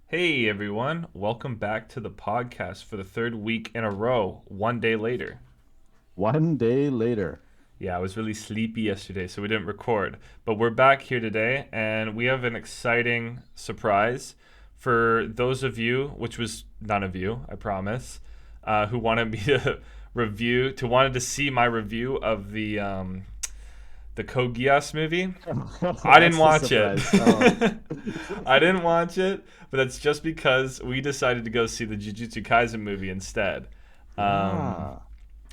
Hey everyone, welcome back to the podcast for the third week in a row, one day later. One day later. Yeah, I was really sleepy yesterday, so we didn't record. But we're back here today, and we have an exciting surprise for those of you, which was none of you, I promise, who wanted me to wanted to see my review of the Code Geass movie. I didn't That's the watch it. surprise. Oh. I didn't watch it, but that's just because we decided to go see the Jujutsu Kaisen movie instead. Um, Ah,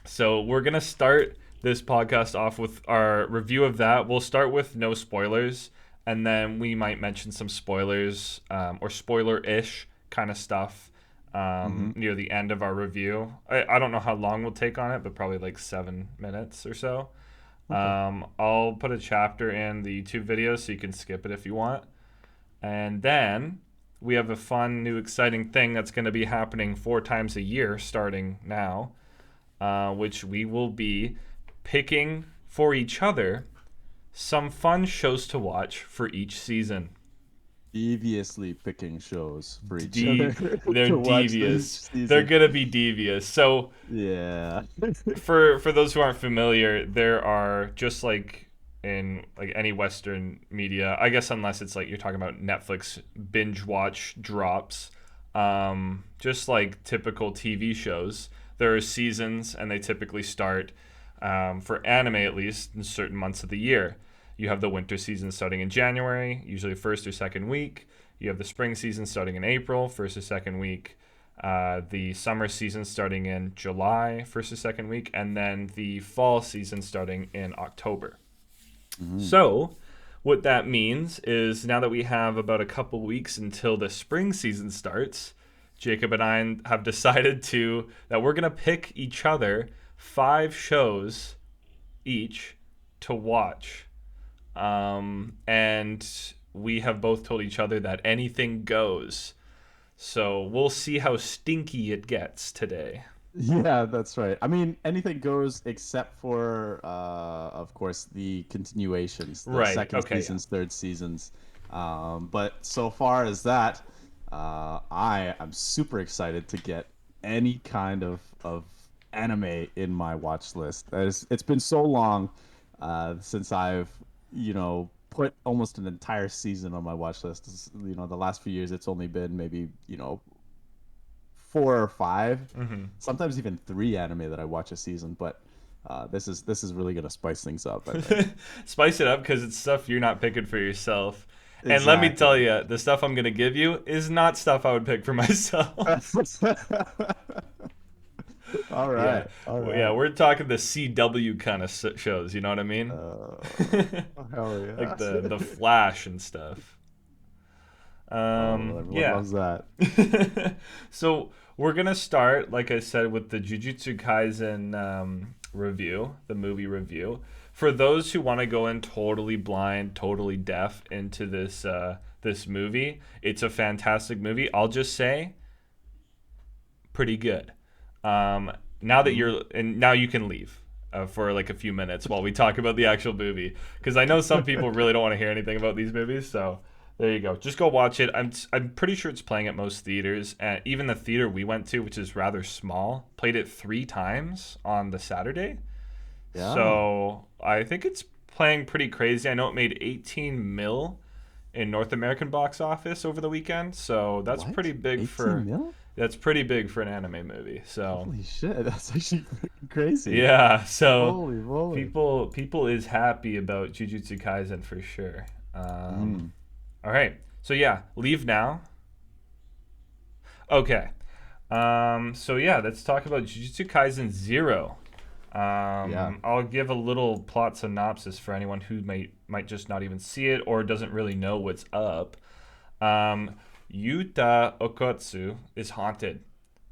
so we're gonna start this podcast off with our review of that. We'll start with no spoilers, and then we might mention some spoilers or spoiler-ish kind of stuff hmm. near the end of our review. I don't know how long we'll take on it, but probably like 7 minutes or so. Okay. I'll put a chapter in the YouTube video so you can skip it if you want. And then we have a fun, new, exciting thing that's going to be happening 4 times a year starting now, which we will be picking for each other some fun shows to watch for each season. Deviously picking shows for each other De- they're to watch each devious. They're season. gonna be devious. So Yeah. for those who aren't familiar, there are just like in like any Western media, I guess unless it's like you're talking about Netflix binge watch drops, just like typical TV shows, there are seasons and they typically start for anime at least in certain months of the year. You have the winter season starting in January, usually first or second week. You have the spring season starting in April, first or second week, the summer season starting in July, first or second week, and then the fall season starting in October. Mhm. So, what that means is now that we have about a couple weeks until the spring season starts, Jacob and I have decided to that we're gonna pick each other 5 shows each to watch, and we have both told each other that anything goes. So we'll see how stinky it gets today. Yeah, that's right. I mean, anything goes except for, of course, the continuations, the Right. second Okay. Yeah. seasons, third seasons. But so far as that, I am super excited to get any kind of anime in my watch list. It's been so long since I've, put almost an entire season on my watch list. The last few years, it's only been maybe, four or five, Mm-hmm. sometimes even three anime that I watch a season. But this is really gonna spice things up, I think. Spice it up because it's stuff you're not picking for yourself. And let me tell Exactly. you, the stuff I'm gonna give you is not stuff I would pick for myself. All Yeah, right, all yeah, right. we're talking the CW kind of shows. You know what I mean? Hell Like yeah. the Flash and stuff. Oh, everyone Yeah. loves that. So we're gonna start, like I said, with the Jujutsu Kaisen review, the movie review. For those who want to go in totally blind, totally deaf into this movie, it's a fantastic movie. I'll just say, pretty good. Um, now that Mhm. you're and now you can leave. For like a few minutes while we talk about the actual movie, because I know some people really don't want to hear anything about these movies. So there you go. Just go watch it. I'm pretty sure it's playing at most theaters. And even the theater we went to, which is rather small, played it 3 times on the Saturday. Yeah. So I think it's playing pretty crazy. I know it made 18 mil in North American box office over the weekend. So What? 18 mil? that's pretty big for an anime movie. So Holy shit, that's actually freaking crazy. yeah, so Holy moly. people is happy about Jujutsu Kaisen for sure. Mm. All right, so yeah, leave now. Okay, so yeah, let's talk about Jujutsu Kaisen Zero. Yeah. I'll give a little plot synopsis for anyone who might just not even see it or doesn't really know what's up. Um, Yuta Okotsu is haunted.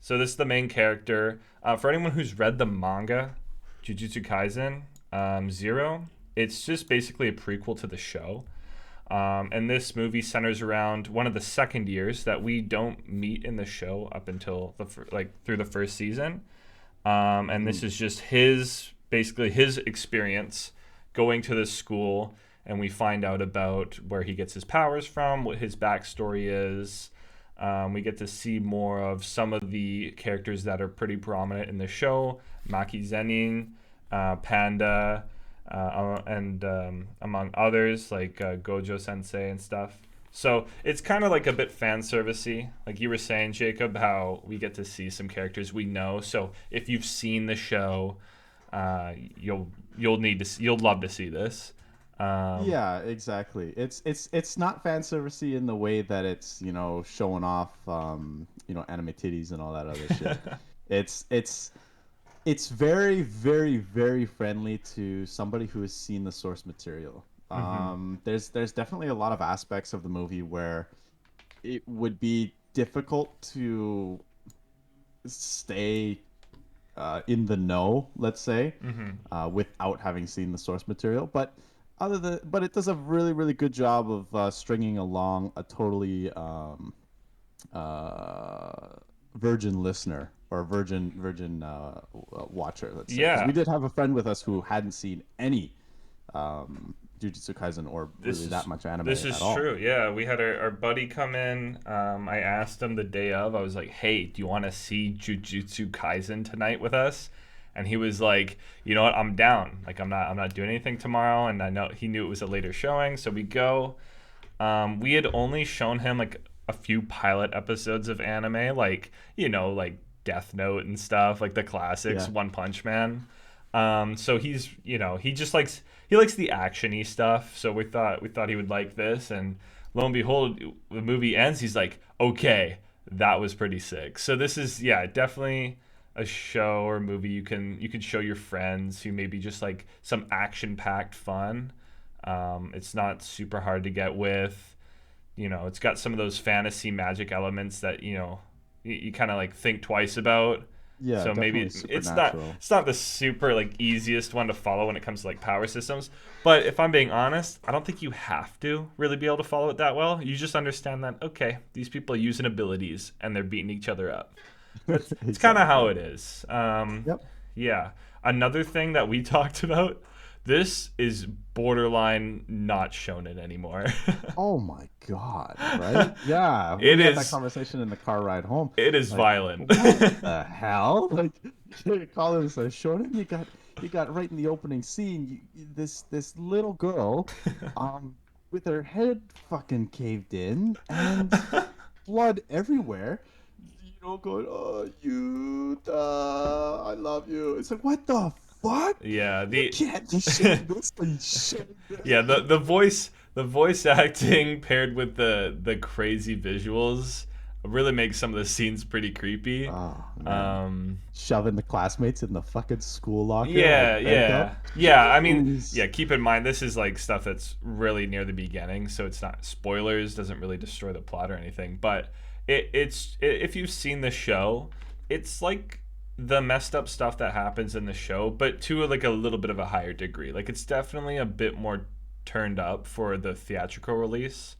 So this is the main character. For anyone who's read the manga, Jujutsu Kaisen Zero, it's just basically a prequel to the show. And this movie centers around one of the second years that we don't meet in the show up until like through the first season. And this Mhm. is just his basically his experience going to this school, and we find out about where he gets his powers from, what his backstory is, We get to see more of some of the characters that are pretty prominent in the show: Maki Zenin, Panda, and among others like Gojo Sensei and stuff. So it's kind of like a bit fan servicey, like you were saying, Jacob, how we get to see some characters we know. So if you've seen the show, uh, you'll you'll love to see this. Um, Yeah, exactly. It's not fan servicey in the way that it's, showing off anime titties and all that other shit. It's it's it's very, very, very friendly to somebody who has seen the source material. mhm. There's definitely a lot of aspects of the movie where it would be difficult to stay in the know, let's say, without having seen the source material. But it does a really, really good job of stringing along a totally uh, virgin listener or virgin watcher, let's say, because we Yeah, did have a friend with us who hadn't seen any Jujutsu Kaisen or this really that is much anime this at is all. true. Yeah, we had our buddy come in. I asked him the day of. I was like, "Hey, do you want to see Jujutsu Kaisen tonight with us?" And he was like, "You know what? I'm down. Like, I'm not doing anything tomorrow." And I know he knew it was a later showing, so we go. We had only shown him like a few pilot episodes of anime, like like Death Note and stuff, like the classics, Yeah. One Punch Man. So he's he just likes the actiony stuff. So we thought he would like this, and lo and behold, the movie ends. He's like, okay, that was pretty sick. So this is definitely a show or movie you can show your friends who maybe just like some action packed fun. It's not super hard to get with. It's got some of those fantasy magic elements that you kind of like think twice about. Yeah, So maybe definitely it's not supernatural. it's not the super like easiest one to follow when it comes to like power systems. But if I'm being honest, I don't think you have to really be able to follow it that well. You just understand that okay, these people are using abilities and they're beating each other up. That's kind of how Exactly. it is. Yep. Yeah. Another thing that we talked about. This is borderline not shonen anymore. Oh my God, right? Yeah, it we had that is conversation in the car ride home. it is Like, violent. what the hell? Like, you call this a shonen? You got right in the opening scene, this little girl, um, with her head fucking caved in and blood everywhere. Going, oh, you, I love you. It's like, what the fuck? yeah, You the can't be showing this. Be showing this. yeah, the voice acting paired with the crazy visuals really makes some of the scenes pretty creepy. Oh man. Um Shoving the classmates in the fucking school locker like yeah, yeah. handcuffs. Yeah, I mean, Jeez. yeah, keep in mind this is like stuff that's really near the beginning, so it's not spoilers, doesn't really destroy the plot or anything, but if you've seen the show, it's like the messed up stuff that happens in the show, but to like a little bit of a higher degree. Like it's definitely a bit more turned up for the theatrical release.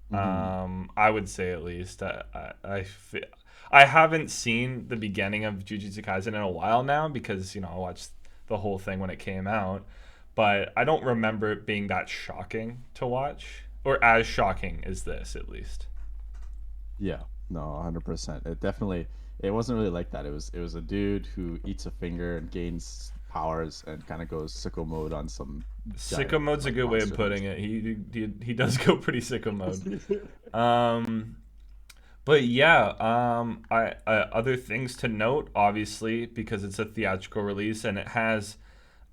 Hmm. I would say at least. I haven't seen the beginning of Jujutsu Kaisen in a while now because I watched the whole thing when it came out, but I don't remember it being that shocking to watch, or as shocking as this at least. Yeah. No, 100%. It wasn't really like that. It was a dude who eats a finger and gains powers and kind of goes sicko mode on some Sicko giant mode's a like good way of monster putting hunts. it. He does go pretty sicko mode. Um, But yeah, other things to note, obviously, because it's a theatrical release and it has,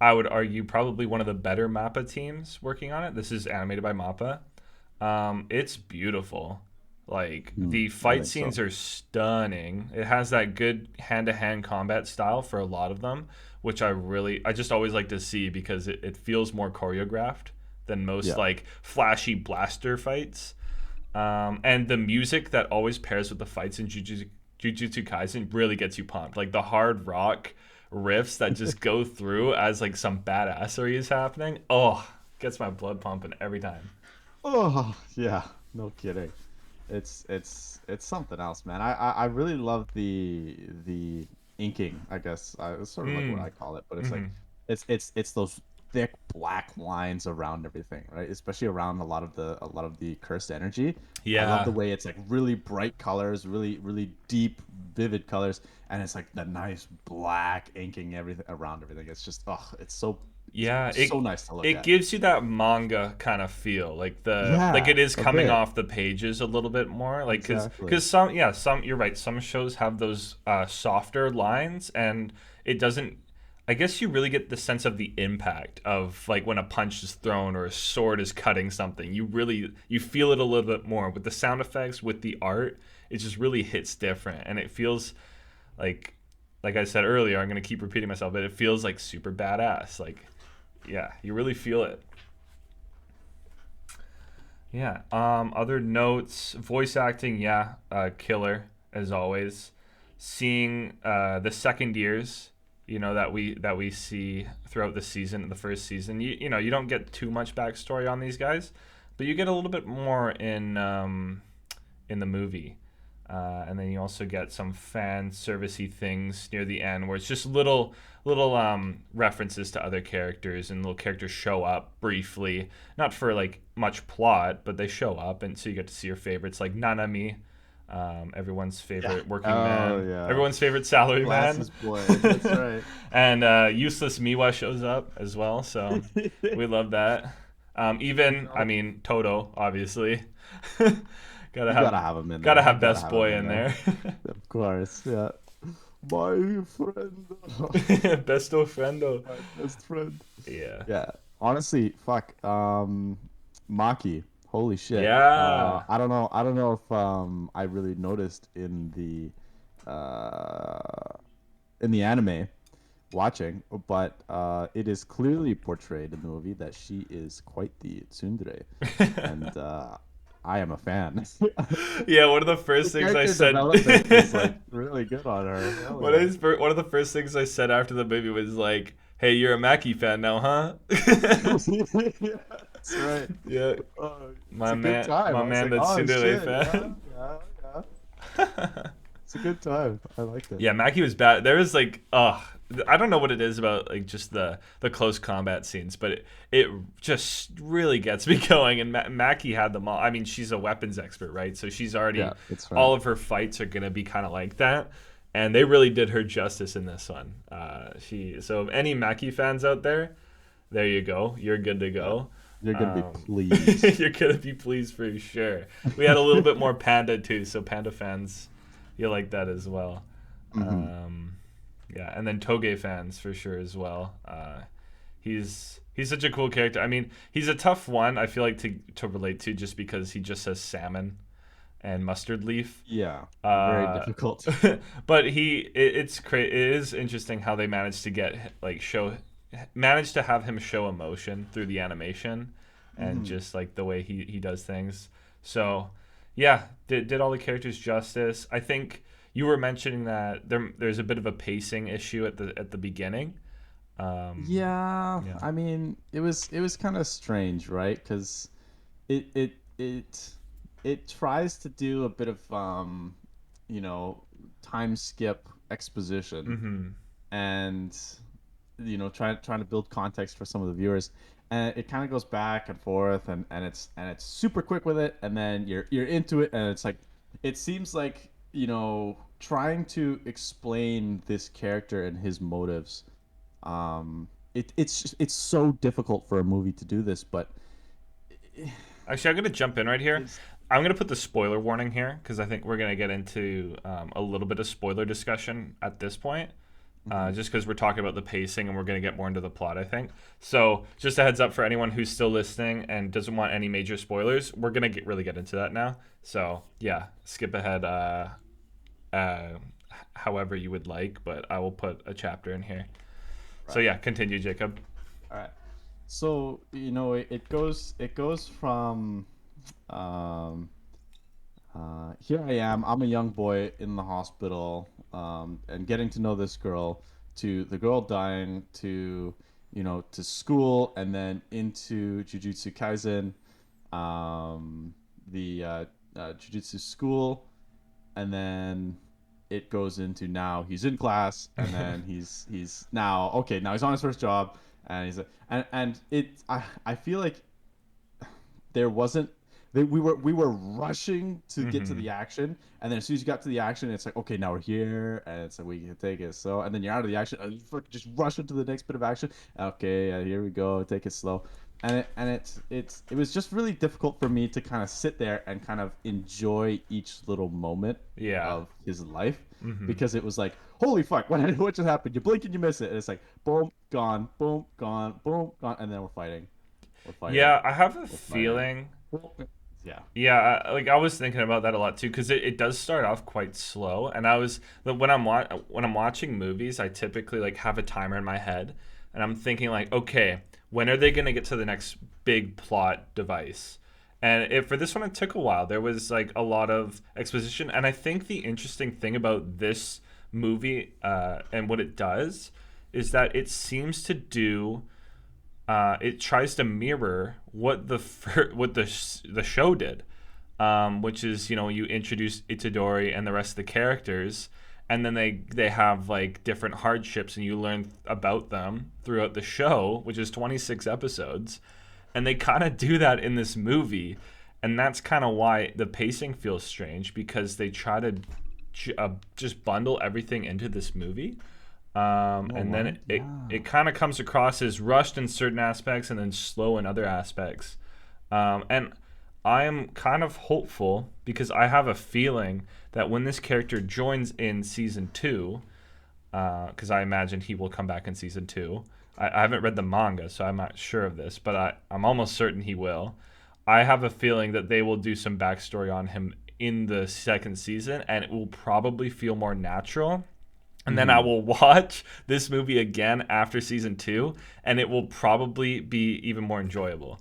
I would argue, probably one of the better Mappa teams working on it. This is animated by Mappa. It's beautiful. Like Hmm, the I fight think so. scenes are stunning. It has that good hand-to-hand combat style for a lot of them, which I just always like to see because it feels more choreographed than most Yeah. like flashy blaster fights. And the music that always pairs with the fights in Jujutsu Kaisen really gets you pumped. Like the hard rock riffs that just go through as like some badassery is happening. Oh, gets my blood pumping every time. Oh, yeah. No kidding. It's something else, man. I really love the inking, I guess. It's sort of like what Mm. I call it, but it's like Hmm. it's those thick black lines around everything, right? Especially around a lot of the cursed energy. I love the Yeah. way it's like really bright colors, really deep, vivid colors, and it's like the nice black inking everything around everything. It's just it's Yeah, so nice to look it at. gives you that manga kind of feel, like Yeah, it is a coming bit. off the pages a little bit more, like Exactly. because some yeah some you're right, some shows have those softer lines, and it doesn't. I guess you really get the sense of the impact of like when a punch is thrown or a sword is cutting something. You feel it a little bit more with the sound effects, with the art. It just really hits different, and it feels like like I said earlier. I'm gonna keep repeating myself, but it feels like super badass. Like yeah, you really feel it. Yeah. Other notes, voice acting, yeah, killer as always. Seeing the second years, that we see throughout the season, the first season. You don't get too much backstory on these guys, but you get a little bit more in the movie. And then you also get some fan servicey things near the end where it's just little references to other characters, and little characters show up briefly, not for like much plot, but they show up, and so you get to see your favorites like Nanami, everyone's Yeah. favorite working Oh man, yeah. everyone's favorite salary man. Glasses boy. That's right. And useless Miwa shows up as well, so we love that. You Even I know, mean Toto, obviously. gotta you have gotta have him in gotta there. You have gotta best have him boy in in there. there. Of course. Yeah. My friend. Besto friendo. My best friend. Yeah. Yeah. Honestly, fuck. Maki. Holy shit. Yeah. I don't know if I really noticed in the anime watching, but it is clearly portrayed in the movie that she is quite the tsundere, and I am a fan. Yeah, one of the The first things I character said. development is like really good on her. Hell yeah. One of the first things I said after the movie was like, "Hey, you're a Mackie fan now, huh?" Yeah, that's right. Yeah, It's a good time. my I was man, like, that's oh Tsundere shit, yeah, fan. yeah, yeah. It's a good time. I liked it. Yeah, Mackie was bad. There was like, I don't know what it is about like just the close combat scenes, but it just really gets me going. And Mackie had them all. I mean, she's a weapons expert, right? So she's already Yeah, that's right. all of her fights are gonna be kind of like that, and they really did her justice in this one. So any Mackie fans out there, there you go. You're good to Yeah. go. You're gonna be Um, pleased. you're gonna be pleased for sure. We had a little bit more Panda too, so Panda fans, you like that as well. Hmm. Um, yeah, and then Toge fans for sure as well. He's such a cool character. I mean, he's a tough one. I feel like to relate to just because he just says salmon and mustard leaf. Yeah, very Uh, difficult. but it is interesting how they managed to managed to have him show emotion through the animation, and Hmm. just like the way he does things. So yeah, did all the characters justice. I think you were mentioning that there's a bit of a pacing issue at the beginning. um Yeah, yeah. I mean, it was kind of strange, right? Because it it it it tries to do a bit of you know, time skip exposition, Hmm. and trying to build context for some of the viewers, and it kind of goes back and forth, and it's super quick with it, and then you're into it, and it's like it seems like trying to explain this character and his motives. It's so difficult for a movie to do this, but Actually, I'm gonna jump in right here. it's I'm gonna put the spoiler warning here because I think we're gonna get into a little bit of spoiler discussion at this point. Mhm. Just because we're talking about the pacing and we're going to get more into the plot, I think. So, just a heads up for anyone who's still listening and doesn't want any major spoilers, we're going to really get into that now. So, yeah, skip ahead uh, however you would like, but I will put a chapter in here. So, right. yeah, continue, Jacob. All right. So it goes from um, here I am. I'm a young boy in the hospital, and getting to know this girl, to the girl dying, to school, and then into Jujutsu Kaisen, the Jujutsu school, and then it goes into now he's in class, and then he's now okay. Now he's on his first job, And he's like, and I feel like there wasn't we were rushing to get to Mm-hmm. the action, and then as soon as you got to the action, it's like, okay, now we're here, and it's like we can take it slow, and then you're out of the action and you fucking just rush into the next bit of action. Okay, here we go, take it slow. And it was just really difficult for me to kind of sit there and kind of enjoy each little moment Yeah. of his life, Mm-hmm. because it was like, holy fuck, what just happened? You blink and you miss it, and it's like, boom, gone, and then we're fighting, Yeah, I have a we're fighting. feeling. Yeah. Yeah, like I was thinking about that a lot too, because it does start off quite slow, and I was when I'm watching movies, I typically like have a timer in my head, and I'm thinking like, okay, when are they gonna get to the next big plot device? And for this one, it took a while. There was like a lot of exposition, and I think the interesting thing about this movie and what it does is that it seems to do it tries to mirror what the show did, which is you introduce Itadori and the rest of the characters, and then they have like different hardships, and you learn about them throughout the show, which is 26 episodes, and they kind of do that in this movie, and that's kind of why the pacing feels strange because they try to just bundle everything into this movie. You know And then what? Yeah. it kind of comes across as rushed in certain aspects and then slow in other aspects. And I am kind of hopeful because I have a feeling that when this character joins in season two, because I imagine he will come back in season two. I haven't read the manga, so I'm not sure of this, but I'm almost certain he will. I have a feeling that they will do some backstory on him in the second season, and it will probably feel more natural, and then I Mm-hmm. will watch this movie again after season two, and it will probably be even more enjoyable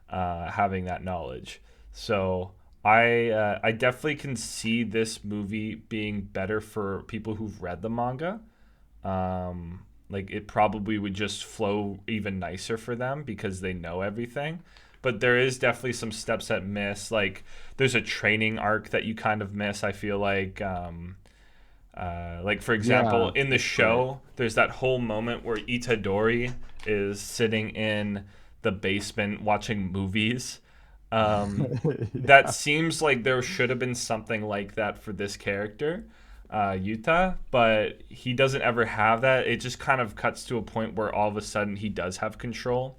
having that knowledge. So I definitely can see this movie being better for people who've read the manga. Like it probably would just flow even nicer for them because they know everything. But there is definitely some steps that miss. Like there's a training arc that you kind of miss. I feel like for example, Yeah, in the that's right. show, there's that whole moment where Itadori is sitting in the basement watching movies. That Yeah. seems like there should have been something like that for this character, Yuta, but he doesn't ever have that. It just kind of cuts to a point where all of a sudden he does have control.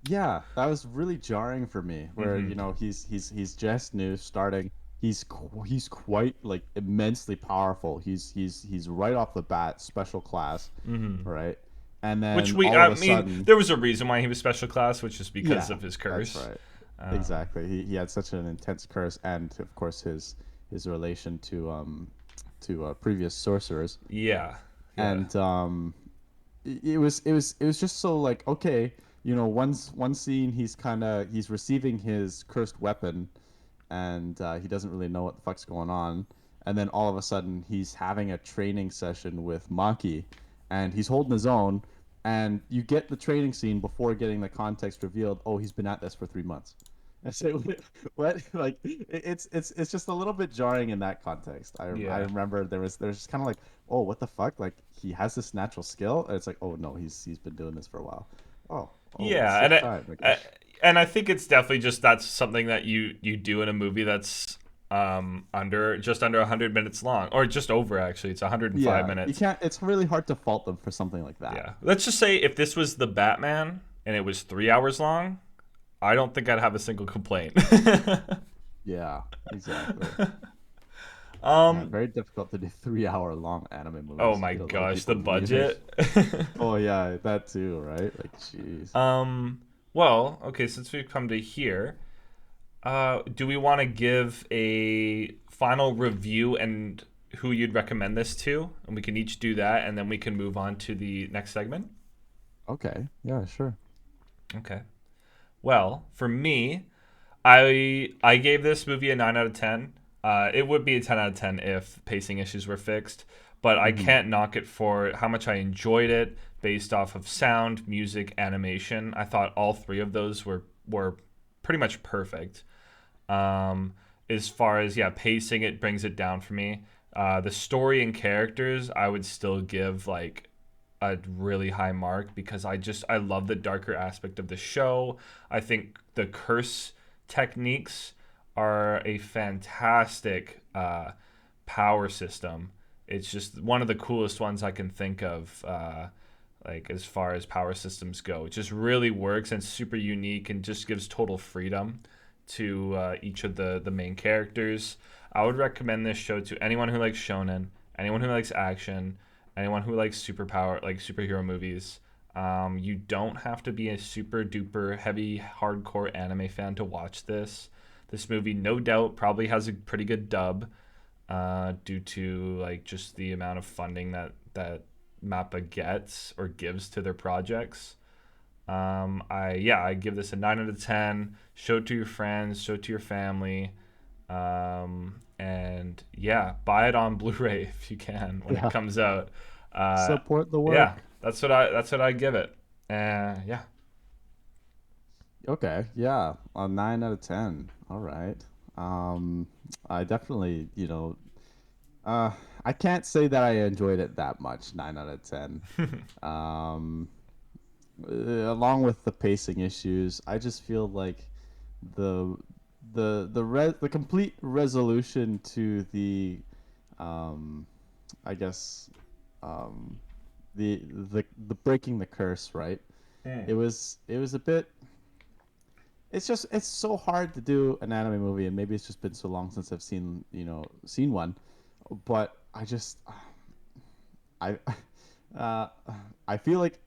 Yeah, that was really jarring for me. Where Mm-hmm. he's just new, starting. He's quite like immensely powerful. He's right off the bat special class, Mm-hmm. right? And Which then we, all of I a mean, sudden, there was a reason why he was special class, which is because yeah, of his that's curse. right. Um, Exactly. He had such an intense curse, and of course his relation to previous sorcerers, yeah, yeah. and it was just so like, okay, one scene he's receiving his cursed weapon, and he doesn't really know what the fuck's going on, and then all of a sudden he's having a training session with Maki, and he's holding his own, and you get the training scene before getting the context revealed. Oh, he's been at this for 3 months. I say, what? Like, it's just a little bit jarring in that context. I Yeah. remember there's just kind of like, oh, what the fuck? Like, he has this natural skill, and it's like, oh no, he's been doing this for a while. Oh, at the Yeah, same and time, like, oh, I think it's definitely just that's something that you do in a movie that's under just under 100 minutes long, or just over actually. It's 105 yeah, you minutes. can't. It's really hard to fault them for something like that. Yeah. Let's just say if this was the Batman and it was 3 hours long, I don't think I'd have a single complaint. Yeah, exactly. Yeah, um very difficult to do 3 hour long anime oh movies. my Get a lot of gosh, people the leaving. budget. Oh yeah, that too, right? Like, jeez. Well, okay, since we've come to here, do we want to give a final review and who you'd recommend this to? And we can each do that, and then we can move on to the next segment. Okay, yeah, sure. Okay. Well, for me, I gave this movie a 9 out of 10. It would be a 10 out of 10 if pacing issues were fixed, but I Hmm. can't knock it for how much I enjoyed it based off of sound, music, animation. I thought all three of those were pretty much perfect. Um, as far as yeah, pacing, it brings it down for me. The story and characters, I would still give like a really high mark because I love the darker aspect of the show. I think the curse techniques are a fantastic power system. It's just one of the coolest ones I can think of. Like as far as power systems go, it just really works and super unique and just gives total freedom to each of the main characters. I would recommend this show to anyone who likes shonen, anyone who likes action, anyone who likes superpower, like superhero movies. You don't have to be a super duper heavy hardcore anime fan to watch this. This movie, no doubt, probably has a pretty good dub, due to like just the amount of funding that Mappa gets or gives to their projects. I give this a 9 out of 10. Show it to your friends, show it to your family, and yeah, buy it on Blu-ray if you can when Yeah. it comes out. Uh, Support the yeah, work. that's what I give it. Yeah, Okay, yeah, a 9 out of 10. All right. Um, I definitely, uh, I can't say that I enjoyed it that much. 9 out of 10. Um, Along with the pacing issues, I just feel like the the complete resolution to um, I guess, um, the breaking the curse, right? Mm. It was a bit. It's so hard to do an anime movie, and maybe it's just been so long since I've seen one, but I uh, I feel like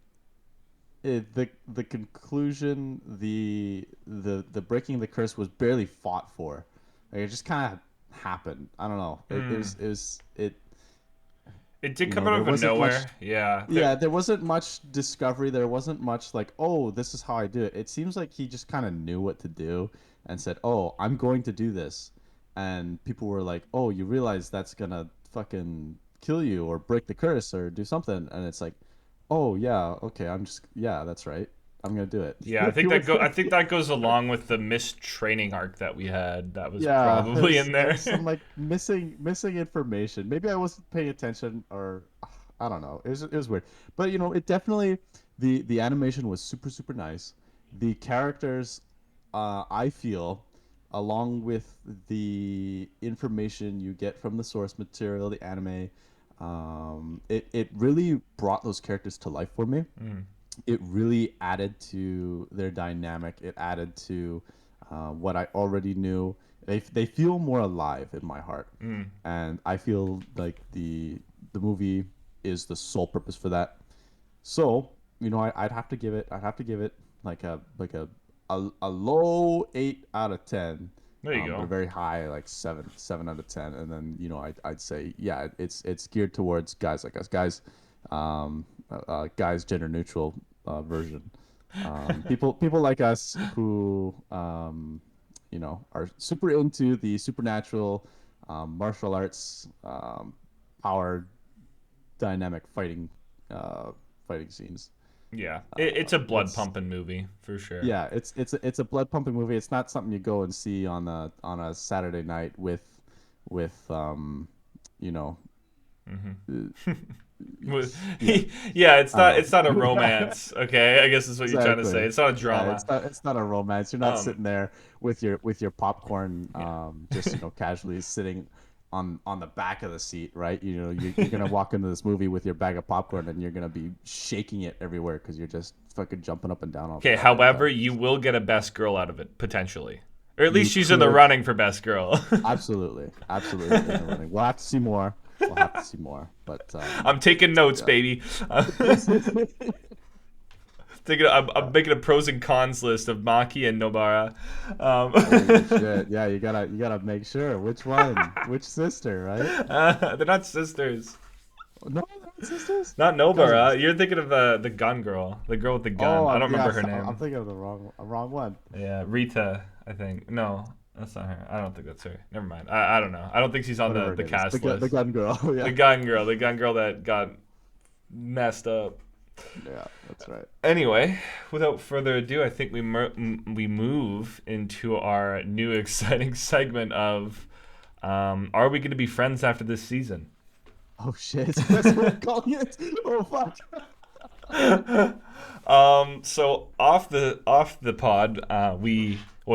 the conclusion, the breaking the curse was barely fought for. Like, it just kind of happened. I don't know. Mm. It It did come out there of wasn't much. nowhere. Yeah, Yeah, there wasn't much discovery. There wasn't much like, oh, this is how I do it. It seems like he just kind of knew what to do and said, oh, I'm going to do this. And people were like, oh, you realize that's gonna fucking kill you or break the curse or do something. And it's like, oh, yeah, okay, yeah, that's right. I'm gonna do it. yeah. I think that goes along with the missed training arc that we had. That was Yeah, probably there's in there. there's some like missing information. Maybe I wasn't paying attention, or I don't know. It was weird. But it definitely, the animation was super super nice. The characters, I feel, along with the information you get from the source material, the anime, it really brought those characters to life for me. Mm. It really added to their dynamic. It added to what I already knew. They feel more alive in my heart, Mm. and I feel like the movie is the sole purpose for that. So I'd have to give it like a low 8 out of 10. There you But a go. very high, like seven out of 10. And then I'd say, yeah, it's geared towards guys like us, guys gender neutral version. People like us who are super into the supernatural, martial arts, power dynamic fighting scenes. Yeah, it's a blood It's pumping movie for sure. Yeah, it's a blood pumping movie. It's not something you go and see on a Saturday night with you know yeah. Yeah, um it's not a romance. Okay, I guess is what you're trying to say. exactly. It's not a Yeah, drama. it's not a romance. You're not Um, sitting there with your popcorn, yeah. just casually sitting on the back of the seat, right? You're gonna walk into this movie with your bag of popcorn, and you're gonna be shaking it everywhere because you're just fucking jumping up and down Okay, all the however, time. you will get a best girl out of it potentially, or at You least she's in the could running for best girl. absolutely in the running. We'll have to see more. We'll have to see more, but I'm taking notes, yeah. baby. I'm making a pros and cons list of Maki and Nobara. Holy shit! Yeah, you gotta make sure which one, which sister, right? They're not sisters. No, they're not sisters. Not Cousins. Nobara. You're thinking of the gun girl, the girl with the Oh, gun. I don't yeah, remember her I'm name. thinking of the wrong one. Yeah, Rita, I think. No, that's not her. I don't think that's her. Never mind. I don't know. I don't think she's on Whatever the it is, the cast the list. gun girl. Yeah, The gun girl that got messed up. yeah, that's right. Anyway, without further ado, I think we move into our new exciting segment of are we going to be friends after this season? Oh shit, that's what we're calling it. Oh fuck. So off the pod,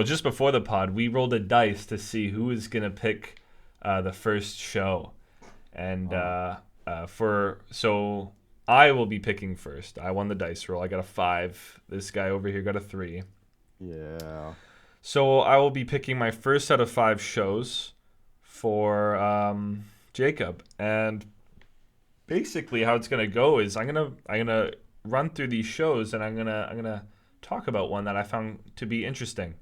just before the pod, we rolled a dice to see who was gonna pick the first show, and Oh, for so I will be picking first. I won the dice roll. I got a 5. This guy over here got a 3. yeah. So I will be picking my first set of 5 shows for Jacob, and basically how it's gonna go is I'm gonna run through these shows, and I'm gonna talk about one that I found to be interesting.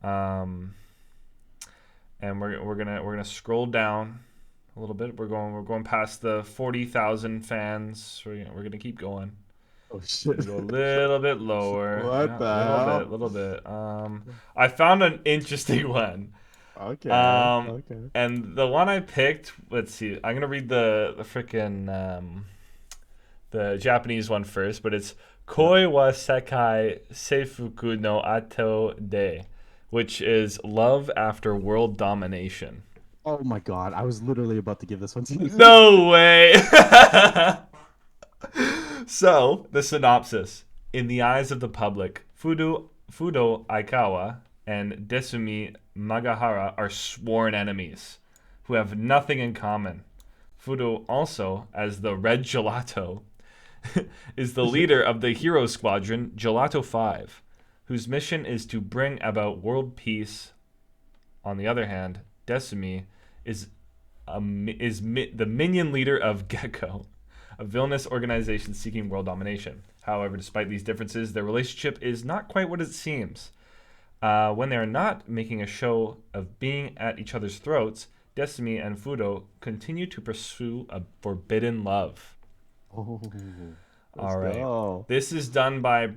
Um, and we're gonna scroll down a little bit. We're going past the 40,000 fans. We're gonna keep going. Oh shit. Go a little bit lower. What Yeah, the a little hell? bit, little bit. I found an interesting one. Okay. Um, Okay. and the one I picked, let's see. I'm gonna read the freaking the Japanese one first, but it's Yeah. Koi wa Sekai Seifuku no Ato de, which is love after world domination. Oh my god, I was literally about to give this one to you. No way. So, the synopsis. In the eyes of the public, Fudo Aikawa and Desumi Magahara are sworn enemies who have nothing in common. Fudo, also as the Red Gelato, is the leader of the hero squadron Gelato 5, whose mission is to bring about world peace. On the other hand, Desumi is the minion leader of Gecko, a villainous organization seeking world domination. However, despite these differences, their relationship is not quite what it seems. When they are not making a show of being at each other's throats, Desumi and Fudo continue to pursue a forbidden love. Oh, let's All right. go. This is done by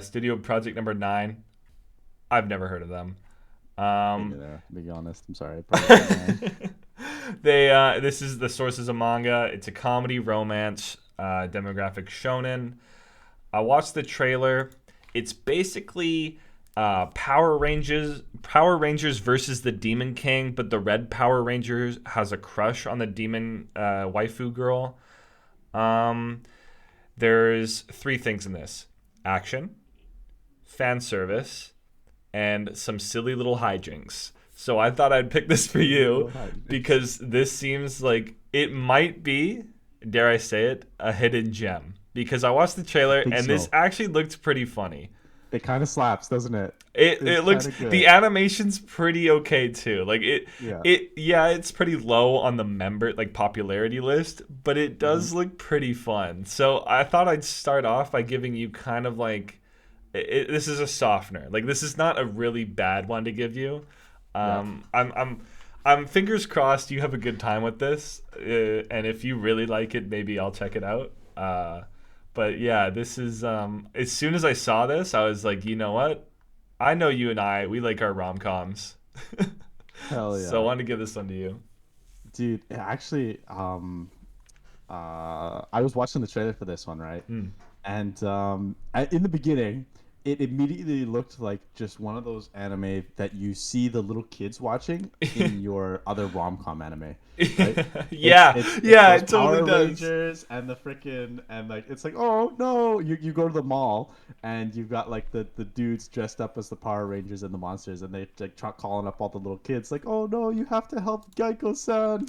Studio Project Number 9. I've never heard of them. Me neither, to be honest. I'm sorry. Project Man. This is the sources of manga. It's a comedy, romance, demographic shonen. I watched the trailer. It's basically Power Rangers versus the Demon King, but the red Power Rangers has a crush on the demon waifu girl. Um, there's 3 things in this: action, fan service, and some silly little hijinks. So I thought I'd pick this for you Go ahead. because this seems like it might be, dare I say it, a hidden gem. Because I watched the I trailer think and this so. actually looked pretty funny. It kind of slaps, doesn't it? It It's it looks kind of good. the animation's pretty okay too. Like it Yeah. it yeah, it's pretty low on the member like popularity list, but it Hmm. does look pretty fun. So I thought I'd start off by giving you kind of like this is a softener. Like this is not a really bad one to give you. Yeah. I'm fingers crossed you have a good time with this, and if you really like it, maybe I'll check it out. But yeah, this is as soon as I saw this, I was like, you know what? I know you and we like our rom coms, Hell so I yeah. wanted to give this one to you. Dude, actually, I was watching the trailer for this one, right? Mm. And in the beginning, it immediately looked like just one of those anime that you see the little kids watching in your other rom-com anime, right? It's Yeah, it's yeah, those it totally Power does. Rangers and the freaking and like it's like oh no, you go to the mall and you've got like the dudes dressed up as the Power Rangers and the monsters and they like try calling up all the little kids like oh no, you have to help Geico-san,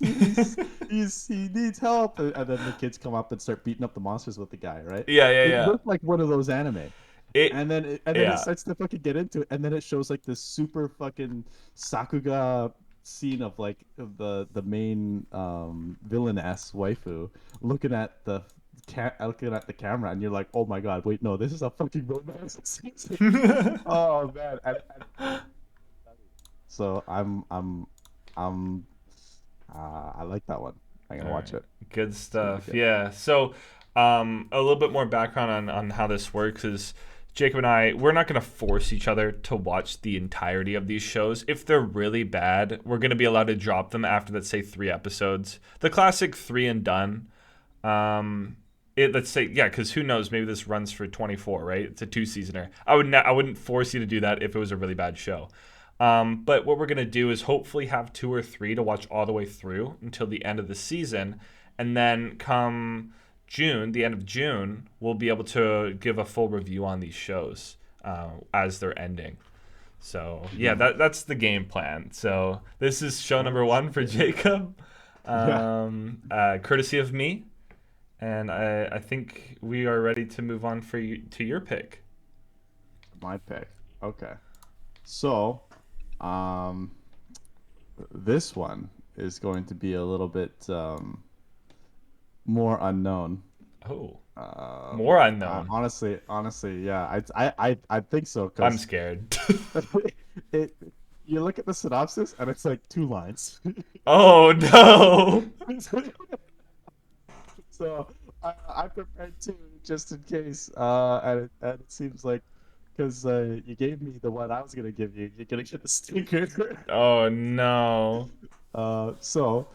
he needs help, and then the kids come up and start beating up the monsters with the guy, right? Yeah, yeah, It yeah. looked like one of those anime. It, And then it yeah. starts to fucking get into it, and then it shows like this super fucking Sakuga scene of like of the main villainess waifu looking at looking at the camera, and you're like, oh my god, wait, no, this is a fucking romance scene. Oh man, so I'm I like that one. I'm All gonna watch right, it. good It's gonna be stuff. good. Yeah. So, a little bit more background on how this works is Jacob and we're not going to force each other to watch the entirety of these shows. If they're really bad, we're going to be allowed to drop them after, let's say, 3 episodes. The classic 3 and done. Let's say, yeah, because who knows? Maybe this runs for 24, right? It's a 2-seasoner. I wouldn't force you to do that if it was a really bad show. But what we're gonna do is hopefully have 2 or 3 to watch all the way through until the end of the season, and then come June, the end of June, we'll be able to give a full review on these shows as they're ending. So yeah, that's the game plan. So this is show number one for Jacob, Yeah, courtesy of me, and I think we are ready to move on for you to your pick. my pick. Okay. So, um, this one is going to be a little bit more unknown. Oh, Um, more unknown. honestly, yeah, I think so I'm because scared. it. You look at the synopsis and it's like 2 lines. Oh no. So I prepared two just in case. And it seems like because you gave me the one I was gonna give you, you're gonna get the stinker. Oh no. So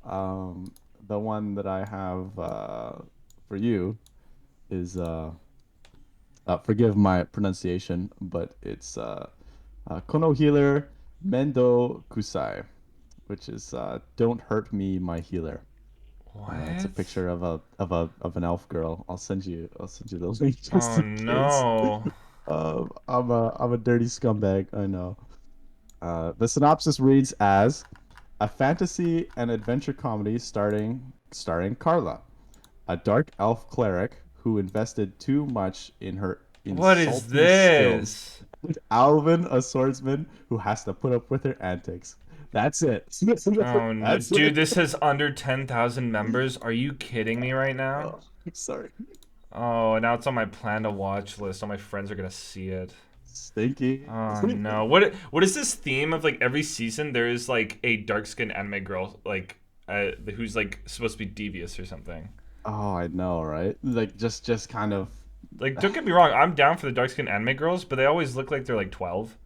the one that I have for you is forgive my pronunciation, but it's Kono Healer Mendo Kusai, which is Don't Hurt Me, My Healer. It's a What? picture of an elf girl. I'll send you the link just Oh in case. no. I'm a dirty scumbag. I know. The synopsis reads as a fantasy and adventure comedy starring Carla, a dark elf cleric who invested too much in her What is insulting skills. this? Alvin, a swordsman who has to put up with her antics. That's it. Oh no, That's dude, this it. has under 10,000 members. Are you kidding me right now? Oh, sorry. Oh, now it's on my plan to watch list. All my friends are gonna see it. Stinky. Oh no. What is this theme of like every season there is like a dark skinned anime girl like who's like supposed to be devious or something. Oh, I know, right? Like just kind of. Like don't get me wrong, I'm down for the dark skinned anime girls, but they always look like they're like 12.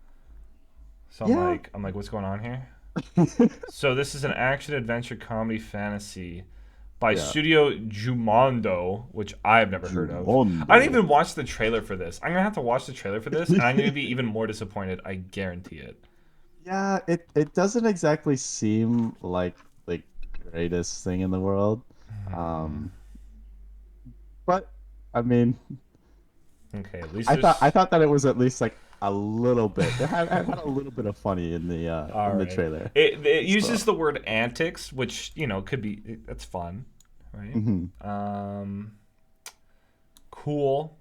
So Yeah. I'm like what's going on here? So this is an action adventure comedy fantasy by Yeah. Studio Jumondo, which I've never heard of. I didn't Jumondo. even watch the trailer for this. I'm gonna have to watch the trailer for this, and I'm gonna be even more disappointed. I guarantee it. Yeah, it doesn't exactly seem like the greatest thing in the world. Um, but I mean, Okay, at least there's. I thought that it was at least like a little bit. It had a little bit of funny All in the right. trailer. It So, uses the word antics, which could be that's fun, right? mhm. Cool.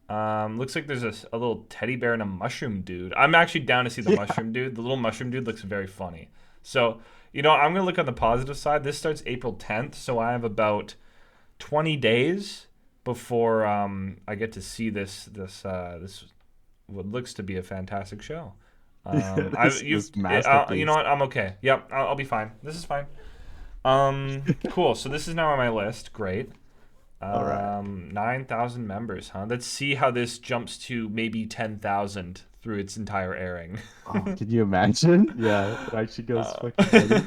Looks like there's a little teddy bear and a mushroom dude. I'm actually down to see the Yeah. mushroom dude. The little mushroom dude looks very funny. So, I'm gonna look on the positive side. This starts April 10th, so I have about 20 days before I get to see this what looks to be a fantastic show. You know Masterpiece. what? I'm okay. Yep, I'll be fine. This is fine. Cool. So this is now on my list. Great. All right. 9,000 members, huh? Let's see how this jumps to maybe 10,000 through its entire airing. Oh, can you imagine? Yeah, it actually goes Uh, fucking crazy.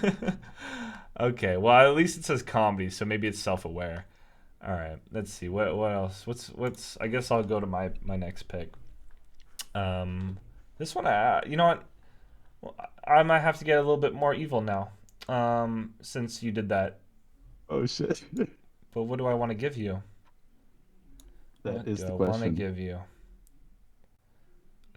okay, well at least it says comedy, so maybe it's self-aware. All right, let's see what else. What's I guess I'll go to my next pick. Um, this one, you know what? Well, I might have to get a little bit more evil now. Since you did that. Oh shit. But what do I want to give you? That What is do the I want to question. give you?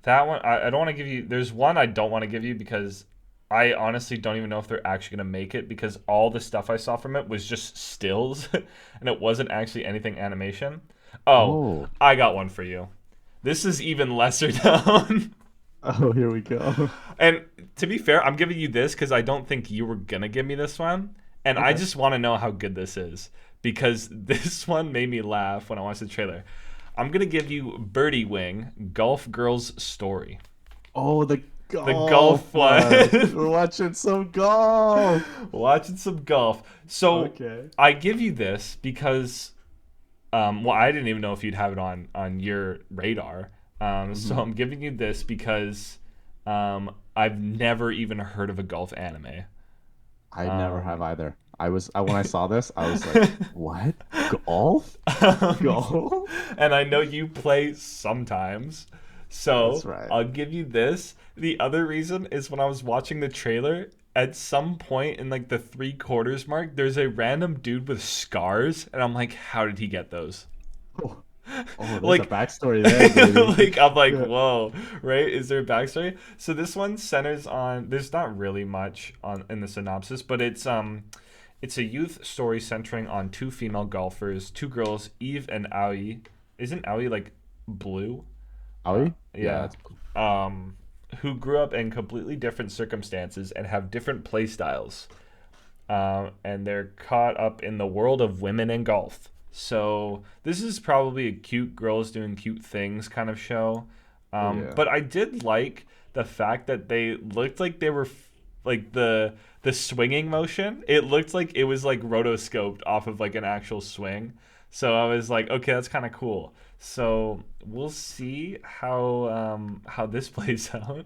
That one, I don't want to give you. There's one I don't want to give you because I honestly don't even know if they're actually going to make it because all the stuff I saw from it was just stills and it wasn't actually anything animation. Oh, Oh. I got one for you. This is even lesser known. Oh, here we go. And to be fair, I'm giving you this because I don't think you were going to give me this one. And I Okay. just want to know how good this is because this one made me laugh when I watched the trailer. I'm going to give you Birdie Wing, Golf Girl's Story. Oh, the The golf golf one. one. We're watching some golf. Watching some golf. So Okay. I give you this because, well, I didn't even know if you'd have it on your radar. So Hmm. I'm giving you this because I've never even heard of a golf anime. I never have Um, either. When I saw this, I was like, "What? Golf? um, Golf?" and I know you play sometimes. That's So right. I'll give you this. The other reason is when I was watching the trailer, at some point in like the 3/4 mark, there's a random dude with scars, and I'm like, how did he get those? Oh, oh, there's a Like, backstory there, baby. like I'm like, Yeah. whoa, right? Is there a backstory? So this one centers on. There's not really much on in the synopsis, but it's a youth story centering on two female golfers, two girls, Eve and Aoi. Isn't Aoi like blue? Aoi? Yeah, Yeah. it's Um, who grew up in completely different circumstances and have different play styles. And they're caught up in the world of women and golf. So this is probably a cute girls doing cute things kind of show. oh yeah. But I did like the fact that they looked like they were like the swinging motion. It looked like it was like rotoscoped off of like an actual swing. So I was like, okay, that's kind of cool. So we'll see how this plays out.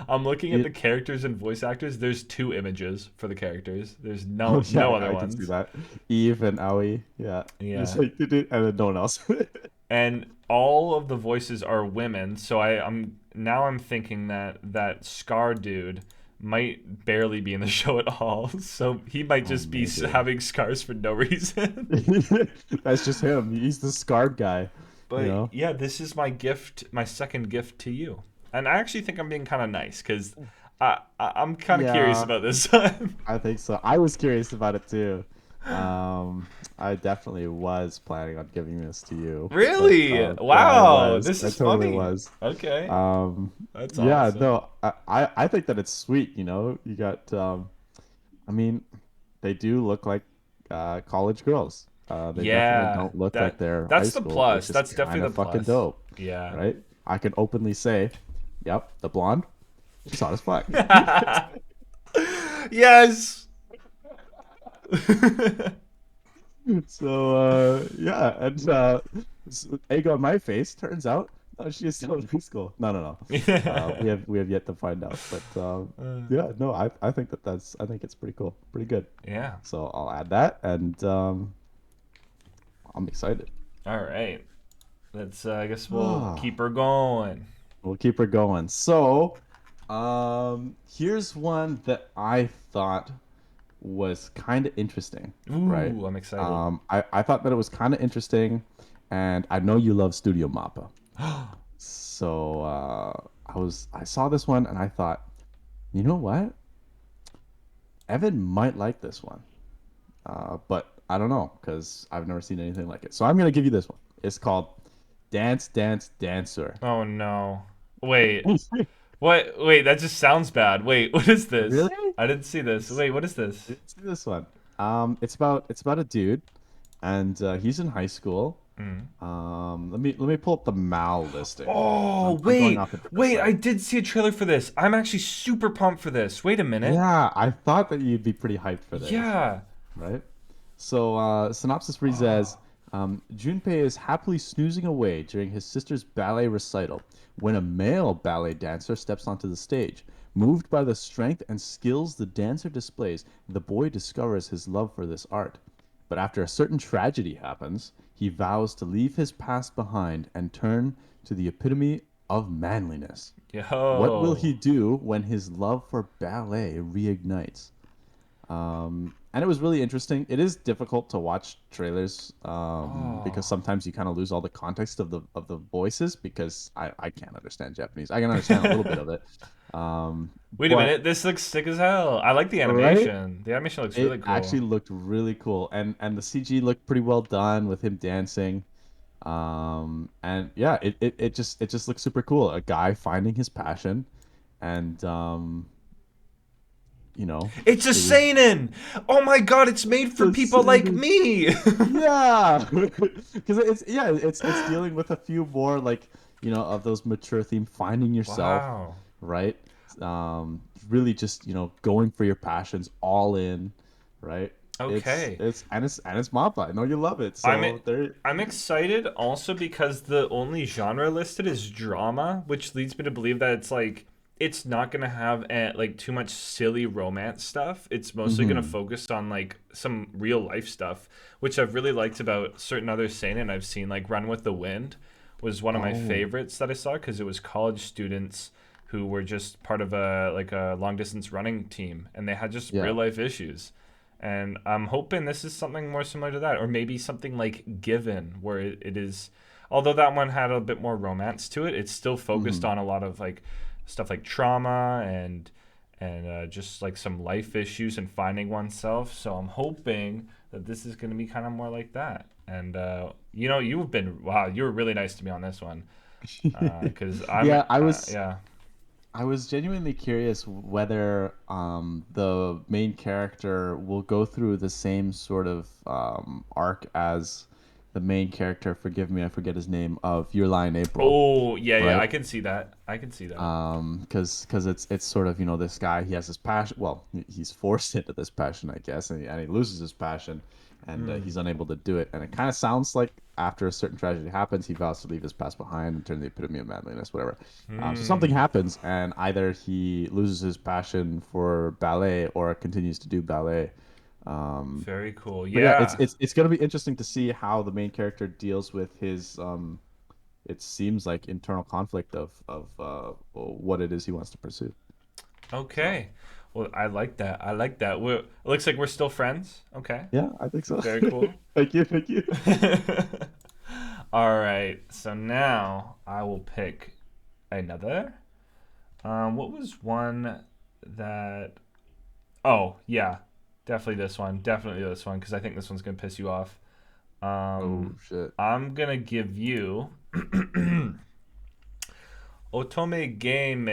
I'm looking at the It, characters and voice actors. There's two images for the characters. There's oh no yeah, other I can see ones. that. Eve and Aoi, yeah. Just Yeah. like and then no one else. And all of the voices are women, so I'm thinking that that Scar dude might barely be in the show at all. So he might Oh, just be maybe. having scars for no reason. That's just him. He's the scarred guy, you But know? yeah, this is my gift, my second gift to you. And I actually think I'm being kind of nice because I'm kind of curious Yeah, about this one. I think so. I was curious about it too. I definitely was planning on giving this to you, but Really? yeah, I Wow, was. this I is totally funny. was. Okay, Um, that's yeah, awesome. no, I think that it's sweet, you know. You got I mean, they do look like college girls. They definitely Yeah, don't look like that they're high that's the school, plus. which is That's kind definitely of the fucking plus. dope, Yeah. right? I can openly say, yep, the blonde, she's hot as fuck. Yes. So yeah, and egg on my face. Turns out, no, she is still in high school. No, no, no. We have yet to find out. But yeah, no, I think I think it's pretty cool, pretty good. Yeah. So I'll add that, and I'm excited. All right. Let's. I guess we'll Ah, keep her going. we'll keep her going. So, here's one that I thought was kind of interesting, right? Ooh, I'm excited. I thought that it was kind of interesting, and I know you love Studio Mappa. So I saw this one and I thought, you know what? Evan might like this one, but I don't know because I've never seen anything like it. So I'm gonna give you this one. It's called Dance Dance Dancer. Oh no. Wait. What? Wait. That just sounds bad. Wait. What is this? Really? I didn't see this. It's, Wait. What is this? it's this one. It's about a dude, and he's in high school. Mm. Let me pull up the Mal listing. Oh I'm going wait. off a different Wait. I site. did see a trailer for this. I'm actually super pumped for this. Wait a minute. Yeah, I thought that you'd be pretty hyped for this, Yeah. right? So, synopsis reads as Junpei is happily snoozing away during his sister's ballet recital when a male ballet dancer steps onto the stage. Moved by the strength and skills the dancer displays, the boy discovers his love for this art. But after a certain tragedy happens, he vows to leave his past behind and turn to the epitome of manliness. What will Yo. he do when his love for ballet reignites? And it was really interesting. It is difficult to watch trailers because Oh. sometimes you kind of lose all the context of the voices because I can't understand Japanese. I can understand a little bit of it, um, Wait a but minute. This looks sick as hell. I like the right, animation. The animation looks really it actually cool. looked really cool, and the CG looked pretty well done with him dancing. And yeah, it just looks super cool. A guy finding his passion, and you know, It's a it was seinen. Oh my god! It's made for the people like same. me. Yeah, because it's dealing with a few more like of those mature theme, finding yourself, Wow. right? Really just going for your passions all in, right? It's Okay. it's and it's and it's Mappa. I know you love it, I'm so there. I'm excited also because the only genre listed is drama, which leads me to believe that it's like it's not gonna have like too much silly romance stuff. It's mostly gonna Hmm. focus on like some real life stuff, which I've really liked about certain other seinen I've seen. Like Run with the Wind was one of my Oh, favorites that I saw because it was college students who were just part of a long distance running team, and they had just Yeah. real life issues. And I'm hoping this is something more similar to that, or maybe something like Given, where it is. Although that one had a bit more romance to it, it's still focused Hmm. on a lot of like stuff like trauma and just like some life issues and finding oneself. So I'm hoping that this is going to be kind of more like that. And you've been wow, you were really nice to me on this one because Yeah, yeah. I was genuinely curious whether the main character will go through the same sort of arc as the main character, forgive me, I forget his name, of Your Lie in April, Oh yeah, yeah, right? I can see that. I can see that. Because it's sort of, this guy, he has his passion. Well, he's forced into this passion, I guess, and he loses his passion, and he's unable to do it. And it kind of sounds like after a certain tragedy happens, he vows to leave his past behind and turn the epitome of manliness, whatever. So something Hmm. happens, and either he loses his passion for ballet or continues to do ballet. Um, Very cool. but yeah, it's Yeah. it's it's gonna be interesting to see how the main character deals with his it seems like internal conflict of what it is he wants to pursue. So Okay. Well, I like that. I like that. It looks like we're still friends. Okay. yeah, I think so. Very cool. Thank you, thank you. All right. So now I will pick another. What was one that? Oh yeah, definitely this one. Definitely this one because I think this one's gonna piss you off. Oh Um, shit. I'm gonna give you Otome game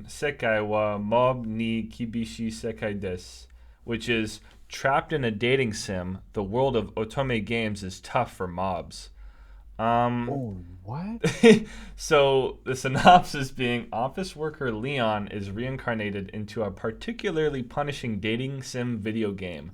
Sekai wa Mob ni Kibishi Sekai desu, which is trapped in a dating sim. The world of Otome games is tough for mobs. Um, Oh, what? so the synopsis being office worker Leon is reincarnated into a particularly punishing dating sim video game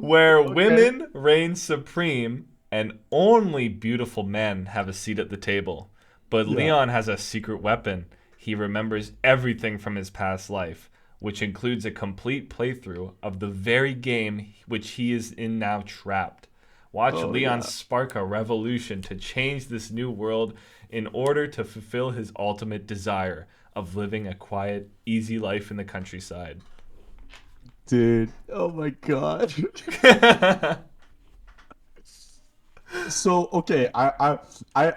where Okay. women reign supreme and only beautiful men have a seat at the table. But Yeah. Leon has a secret weapon. He remembers everything from his past life, which includes a complete playthrough of the very game which he is in now trapped. Watch Oh Leon yeah. spark a revolution to change this new world in order to fulfill his ultimate desire of living a quiet, easy life in the countryside. Dude. Oh my God. So okay,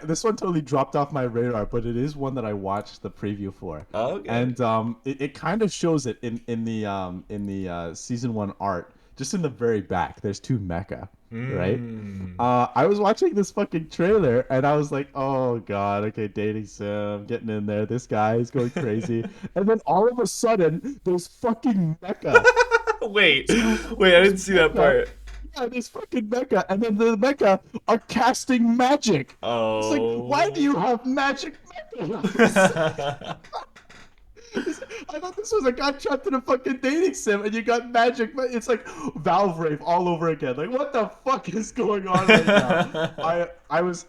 this one totally dropped off my radar, but it is one that I watched the preview for, Okay. and it kind of shows it in the season one art, just in the very back. There's two mecha, right? Mmm. I was watching this fucking trailer and I was like, oh God, okay, dating sim, getting in there. This guy is going crazy, and then all of a sudden, there's fucking mecha. Wait, So wait, I there's didn't see that mecha. part. Yeah, there's fucking mecha, and then the mecha are casting magic. It's like, why do Oh. you have magic mecha? I thought this was a guy trapped in a fucking dating sim, and you got magic. But it's like Valve Rave all over again. Like, what the fuck is going on right now? I was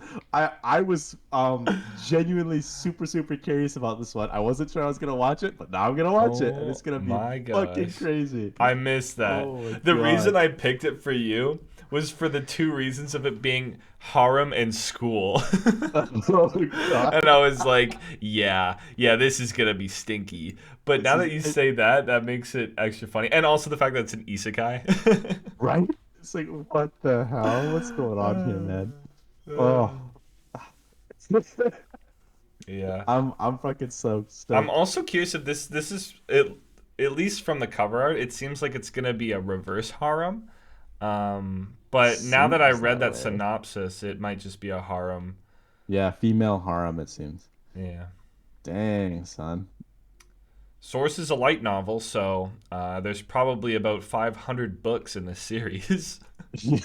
genuinely super curious about this one. I wasn't sure I was gonna watch it, but now I'm gonna watch it, and it's Oh gonna be my fucking gosh. crazy. I missed that. Oh my The reason god. I picked it for you was for the two reasons of it being harem and school. Oh my god. And I was like, yeah, yeah, this is gonna be stinky. But This now is that you it, say that, that makes it extra funny. And also the fact that it's an isekai. right? It's like, what the hell? What's going on here, man? Oh, Yeah. I'm fucking so I'm stoked. also curious if this is it, at least from the cover art, it seems like it's gonna be a reverse harem. But now that I Seems read that that way. synopsis, it might just be a harem. Yeah, female harem, it seems. Yeah. Dang, son. Source is a light novel, so there's probably about 500 books in this series. Yeah.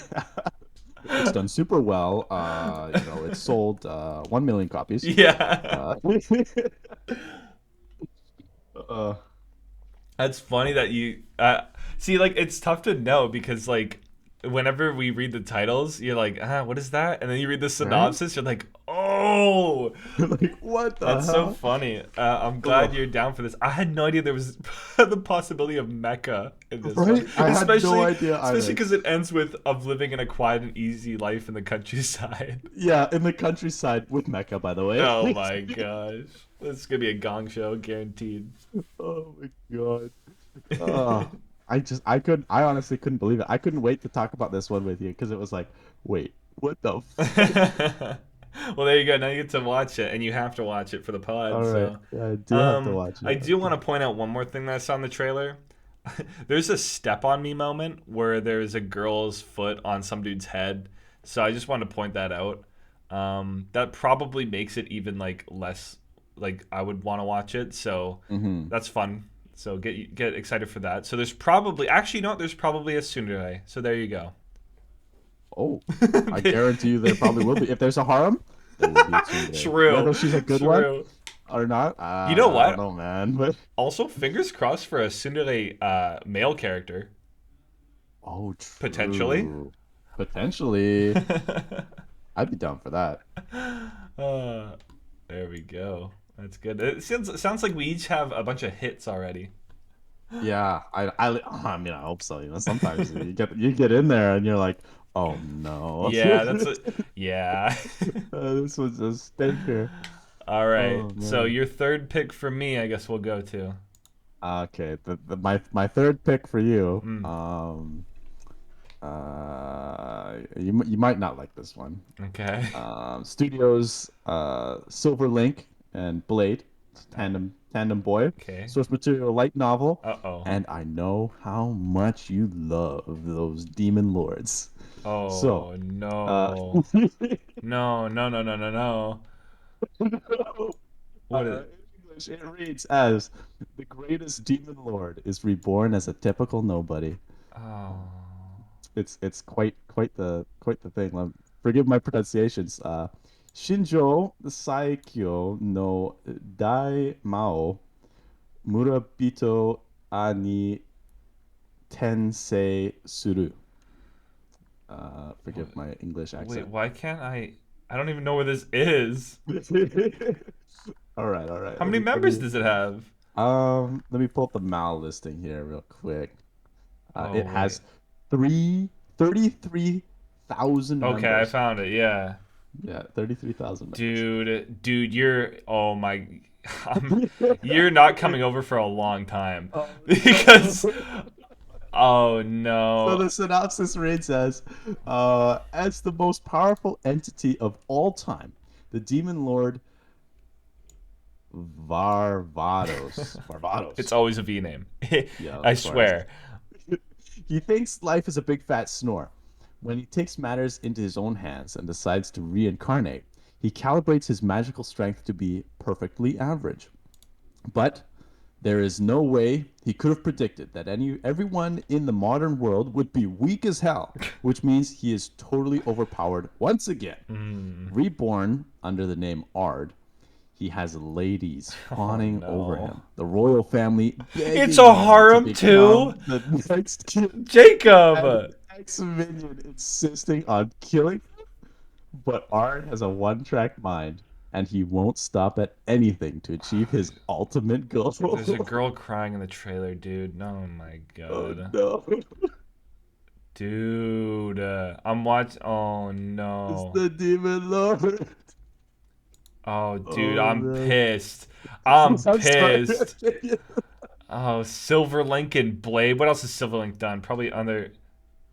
It's done super well. It's sold 1 million copies. Yeah. Uh, uh, That's funny that you see. Like, it's tough to know because whenever we read the titles, you're like, what is that? And then you read the right? synopsis, you're like, oh, no. Like, what the That's so hell? funny. I'm glad Oh, you're down for this. I had no idea there was the possibility of mecha in this one, right? I had no idea especially either. because it ends with of living in a quiet and easy life in the countryside. Yeah, in the countryside with Mecca, by the way. Oh my gosh, this is gonna be a gong show, guaranteed. Oh my god. Oh, I honestly couldn't believe it. I couldn't wait to talk about this one with you because it was like, wait, what the fuck? Well, there you go. Now you get to watch it, and you have to watch it for the All pod. right, So, yeah, I do have to watch I it. do Okay. want to point out one more thing that I saw in the trailer. There's a step on me moment where there's a girl's foot on some dude's head. So I just wanted to point that out. That probably makes it even like less like I would want to watch it. So Mm-hmm. that's fun. So get excited for that. So there's probably actually no, there's probably a tsundere. So there you go. Oh, I guarantee you there probably will be. If there's a harem, there will be a tsundere. Shrew, Whether she's a good one shrew. or not, You know I don't what? know, man. But Also, fingers crossed for a tsundere male character oh, potentially. true. Potentially, I'd be down for that. uh, there we go. That's good. It sounds like we each have a bunch of hits already. Yeah, I mean, I hope so. Sometimes you get in there and you're like, oh no, Yeah, that's a yeah. this was a stinker. All right. Oh So man. your third pick for me, I guess we'll go to. Okay, my third pick for you. Mm, You might not like this one. okay. Studios, Silver Link and Blade, tandem boy. Okay. Source material light novel, Uh-oh. and I know how much you love those demon lords. So, Oh uh, no. No, no, no, no, no, no. What is in English, it reads as the greatest demon lord is reborn as a typical nobody. Oh. It's quite the thing. Forgive my pronunciations. Shinjo Saikyo no Dai Mao Murabito ani Tensei Suru. Forgive my English Wait, accent. why can't I don't even know where this is. All right, all right. How many members does it have? Let me pull up the Mal listing here real quick. Oh, It has wait. 33,000 Okay, I members. found it. Yeah. Yeah, 33,000 members. Dude, you're oh my you're not coming over for a long time Oh because no. oh So no. the synopsis reads as the most powerful entity of all time, the demon lord Varvados. It's Varvados. always a V name. Yeah, I of course. swear. He thinks life is a big fat snore. When he takes matters into his own hands and decides to reincarnate, he calibrates his magical strength to be perfectly average. But there is no way he could have predicted that everyone in the modern world would be weak as hell, which means he is totally overpowered once again. Mm. Reborn under the name Ard, he has ladies Oh fawning over no. him, the royal family It's begging a him to harem too? become the next king, and Jacob. ex-minion insisting on killing him. But Ard has a one-track mind, and he won't stop at anything to achieve his ultimate goal. There's a girl crying in the trailer, dude. Oh my Oh god. no. Dude, I'm watching. Oh It's no. the demon lord. Oh, dude, Oh I'm man. pissed. I'm I'm sorry. pissed. Oh, Silver Link and Blade. What else has Silver Link done? Probably other.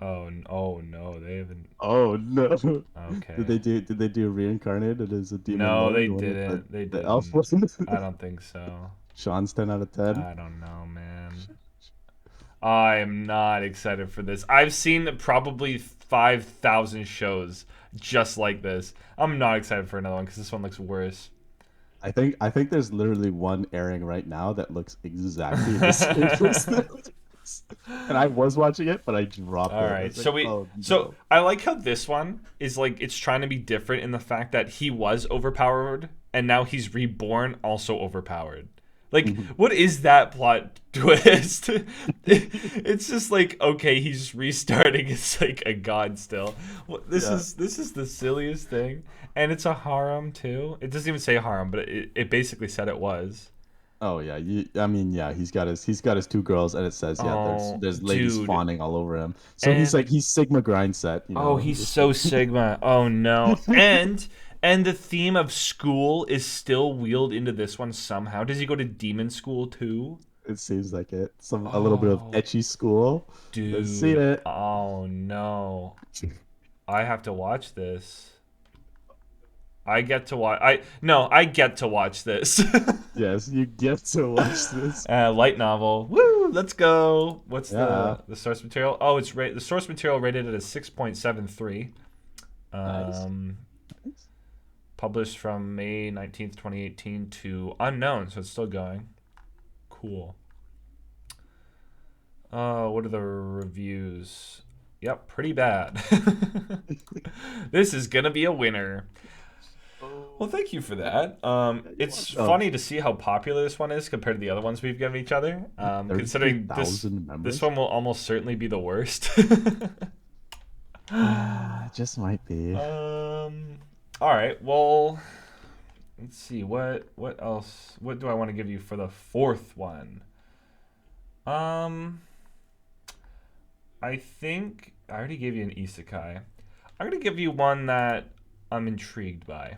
Oh no, they haven't. Oh no. Okay. Did they do reincarnated as a demon No, lord? they The one with didn't. They the elf didn't. one? I don't think so. Sean's 10 out of 10. I don't know, man. I am not excited for this. I've seen probably 5,000 shows just like this. I'm not excited for another one because this one looks worse. I think there's literally one airing right now that looks exactly the same as this. And I was watching it, but I dropped All it. I right. was like, oh So no. I like how this one is like it's trying to be different in the fact that he was overpowered and now he's reborn also overpowered. Like, what is that plot twist? It's just like, okay, he's restarting. It's like a god still. Yeah. This is the silliest thing, and it's a harem too. It doesn't even say harem, but it basically said it was. Oh yeah, I mean, yeah, he's got his two girls, and it says, yeah, Oh, there's ladies dude, fawning all over him. So he's like, and he's Sigma grind set, you oh, know. He he's just so Sigma. Oh no, and the theme of school is still wheeled into this one somehow. Does he go to demon school too? it seems like it. A little bit of Oh, etchy school. Let's see dude. it. Oh no. I have to watch this. I get to watch. I get to watch this. Yes, you get to watch this. Light novel. Woo! Let's go. What's Yeah, the source material? Oh, the source material rated at a 6.73. nice. Um, Nice. published from May 19th, 2018 to unknown, so it's still going. Cool. What are the reviews? Yep, pretty bad. This is gonna be a winner. Well, thank you for that. You're It's welcome. funny to see how popular this one is compared to the other ones we've given each other. Considering this 33,000 this members. one will almost certainly be the worst. Ah, just might be. All right. Well, let's see what else. What do I want to give you for the fourth one? Um, I think I already gave you an isekai. I'm gonna give you one that I'm intrigued by.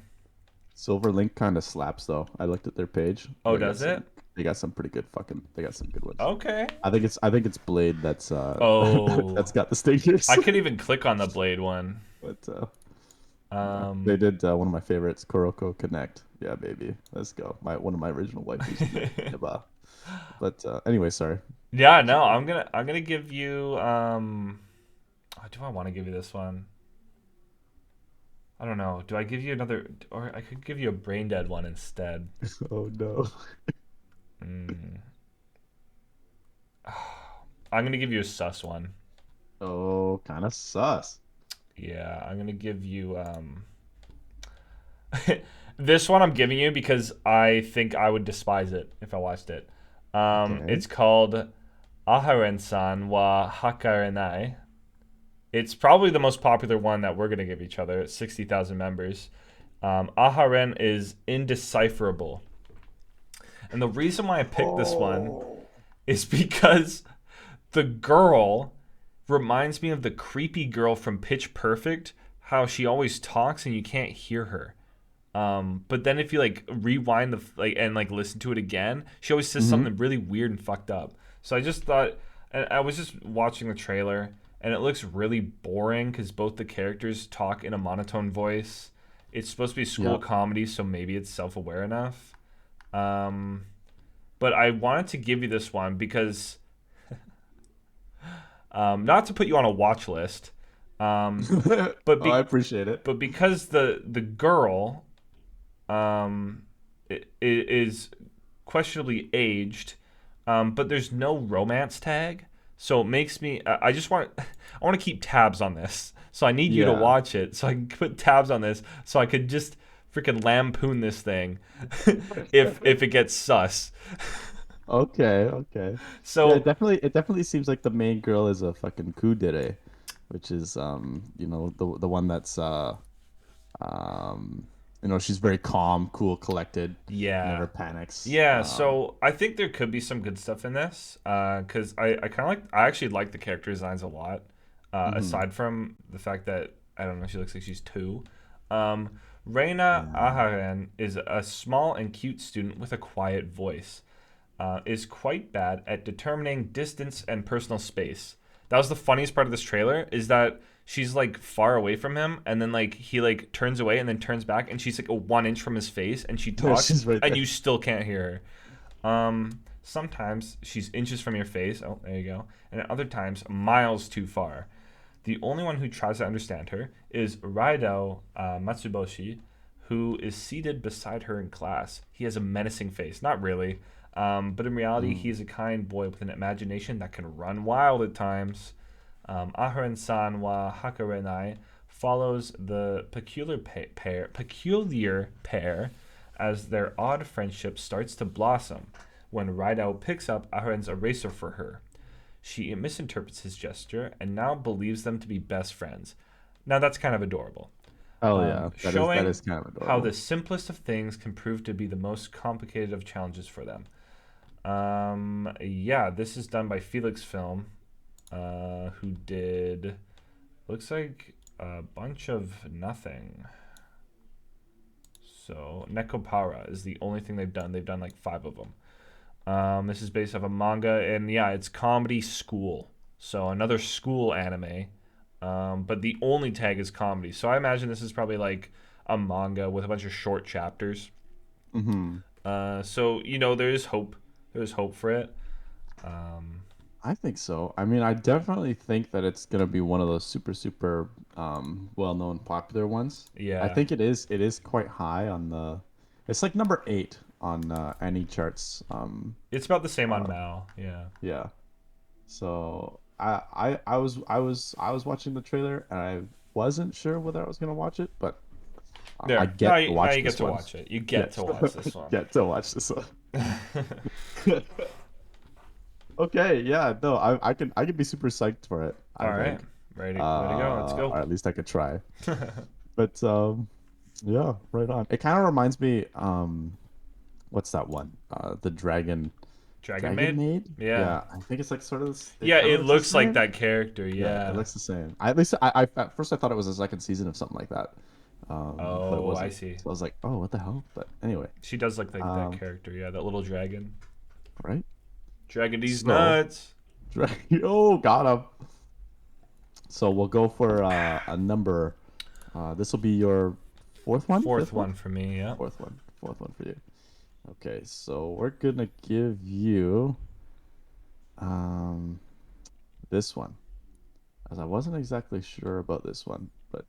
Silver Link kind of slaps though. I looked at their page. Oh, does it? They got some pretty good fucking. They got some good ones. Okay. I think it's Blade that's that's Oh, got the stickers. I could even click on the Blade one. But yeah, they Um, did one of my favorites, Kuroko Connect. Yeah, baby, let's go. One of my original waifus. Yeah, but anyway, sorry. yeah, no, I'm gonna give you do I want to give you this one? I don't know. Do I give you another, or I could give you a brain dead one instead. Oh no. Mm. I'm gonna give you a sus one. Oh, kind of sus. Yeah, I'm gonna give you this one I'm giving you because I think I would despise it if I watched it. Okay. It's called Aharen-san wa Hakarenai. It's probably the most popular one that we're gonna give each other. It's 60,000 members. Aharen is indecipherable, and the reason why I picked this one Oh. is because the girl reminds me of the creepy girl from Pitch Perfect. How she always talks and you can't hear her. But then if you like rewind the like and like listen to it again, she always says Hmm. something really weird and fucked up. So I just thought, and I was just watching the trailer, and it looks really boring because both the characters talk in a monotone voice. It's supposed to be a school Yeah. comedy, so maybe it's self-aware enough. Um, but I wanted to give you this one because, not to put you on a watch list, um, but Oh, I appreciate it. because the girl um, is questionably aged, but there's no romance tag, so it makes me. I just want I want to keep tabs on this, so I need you to Yeah. watch it, so I can put tabs on this, so I could just freaking lampoon this thing, if it gets sus. Okay, okay. Yeah, So it definitely seems like the main girl is a fucking kudere, which is the one that's she's very calm, cool, collected, never yeah. panics. Yeah, so I think there could be some good stuff in this, because I kind of I actually like the character designs a lot, Mhm. aside from the fact that, I don't know, she looks like she's two. Um, Reina Yeah. Aharen is a small and cute student with a quiet voice, is quite bad at determining distance and personal space. That was the funniest part of this trailer, is that she's like far away from him, and then like he like turns away and then turns back, and she's like a 1 inch from his face, and she There talks, she's right and there. you still can't hear her. Sometimes she's inches from your face. Oh, there you go. And at other times, miles too far. The only one who tries to understand her is Raido Matsuboshi, who is seated beside her in class. He has a menacing face. Not really. But in reality, he Mm. is a kind boy with an imagination that can run wild at times. Aharen-san wa Hakarenai follows the peculiar pair as their odd friendship starts to blossom. when Rydell picks up Aren's eraser for her. She misinterprets his gesture and now believes them to be best friends. Now that's kind of adorable. Oh yeah, that Showing is kind of how adorable. the simplest of things can prove to be the most complicated of challenges for them. Yeah, this is done by Felix Film, who did, looks like a bunch of nothing. So Nekopara is the only thing they've done. They've done like 5 of them. This is based off a manga, and yeah, it's Comedy School. So another school anime, but the only tag is comedy. So I imagine this is probably like a manga with a bunch of short chapters. Hmm. So you know, there is hope. There's hope for it. Um, I think so. I mean, I definitely think that it's gonna be one of those super well-known popular ones. I yeah, think it is. It is quite high on the. It's like number 8 on any charts. it's about the same on Uh, Mal. Yeah. yeah. So I was watching the trailer and I wasn't sure whether I was gonna watch it, but I There. get to Now watch you get this to one. watch it. You get Yes, to watch this one. get to watch this one. Okay, yeah, no, I can be super psyched for it, I All right. think. Ready to go. Let's go. Or at least I could try. But yeah, right on. It kind of reminds me, what's that one? The Dragon Dragon Maid? Maid? Yeah. Yeah, I think it's like sort of it Yeah, kind of it looks the looks like same. that character. Yeah, it Yeah. looks the same. At least I at first I thought it was a second season of something like that. But it Oh, I wasn't. see. So I was like, "Oh, what the hell?" But anyway, She does look like that um, character. Yeah, that little dragon. right? Dragon D's So, nuts. oh, got him. So we'll go for a number. This will be your fourth one, Fourth fifth one, one for me. Yeah. fourth one for you. Okay, so we're gonna give you um this one, as I wasn't exactly sure about this one, but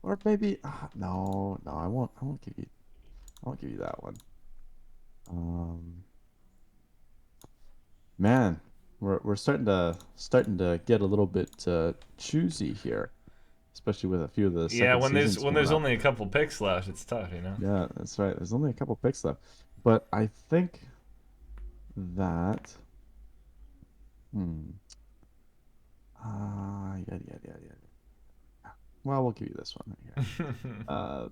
or maybe no, I won't give you that one. Um, man, we're starting to get a little bit choosy here, especially with a few of the Yeah, second seasons when coming there's up. only a couple picks left, it's tough, Yeah, that's right. There's only a couple picks left, but I think that hmm. Yeah. Well, we'll give you this one right here. Uh,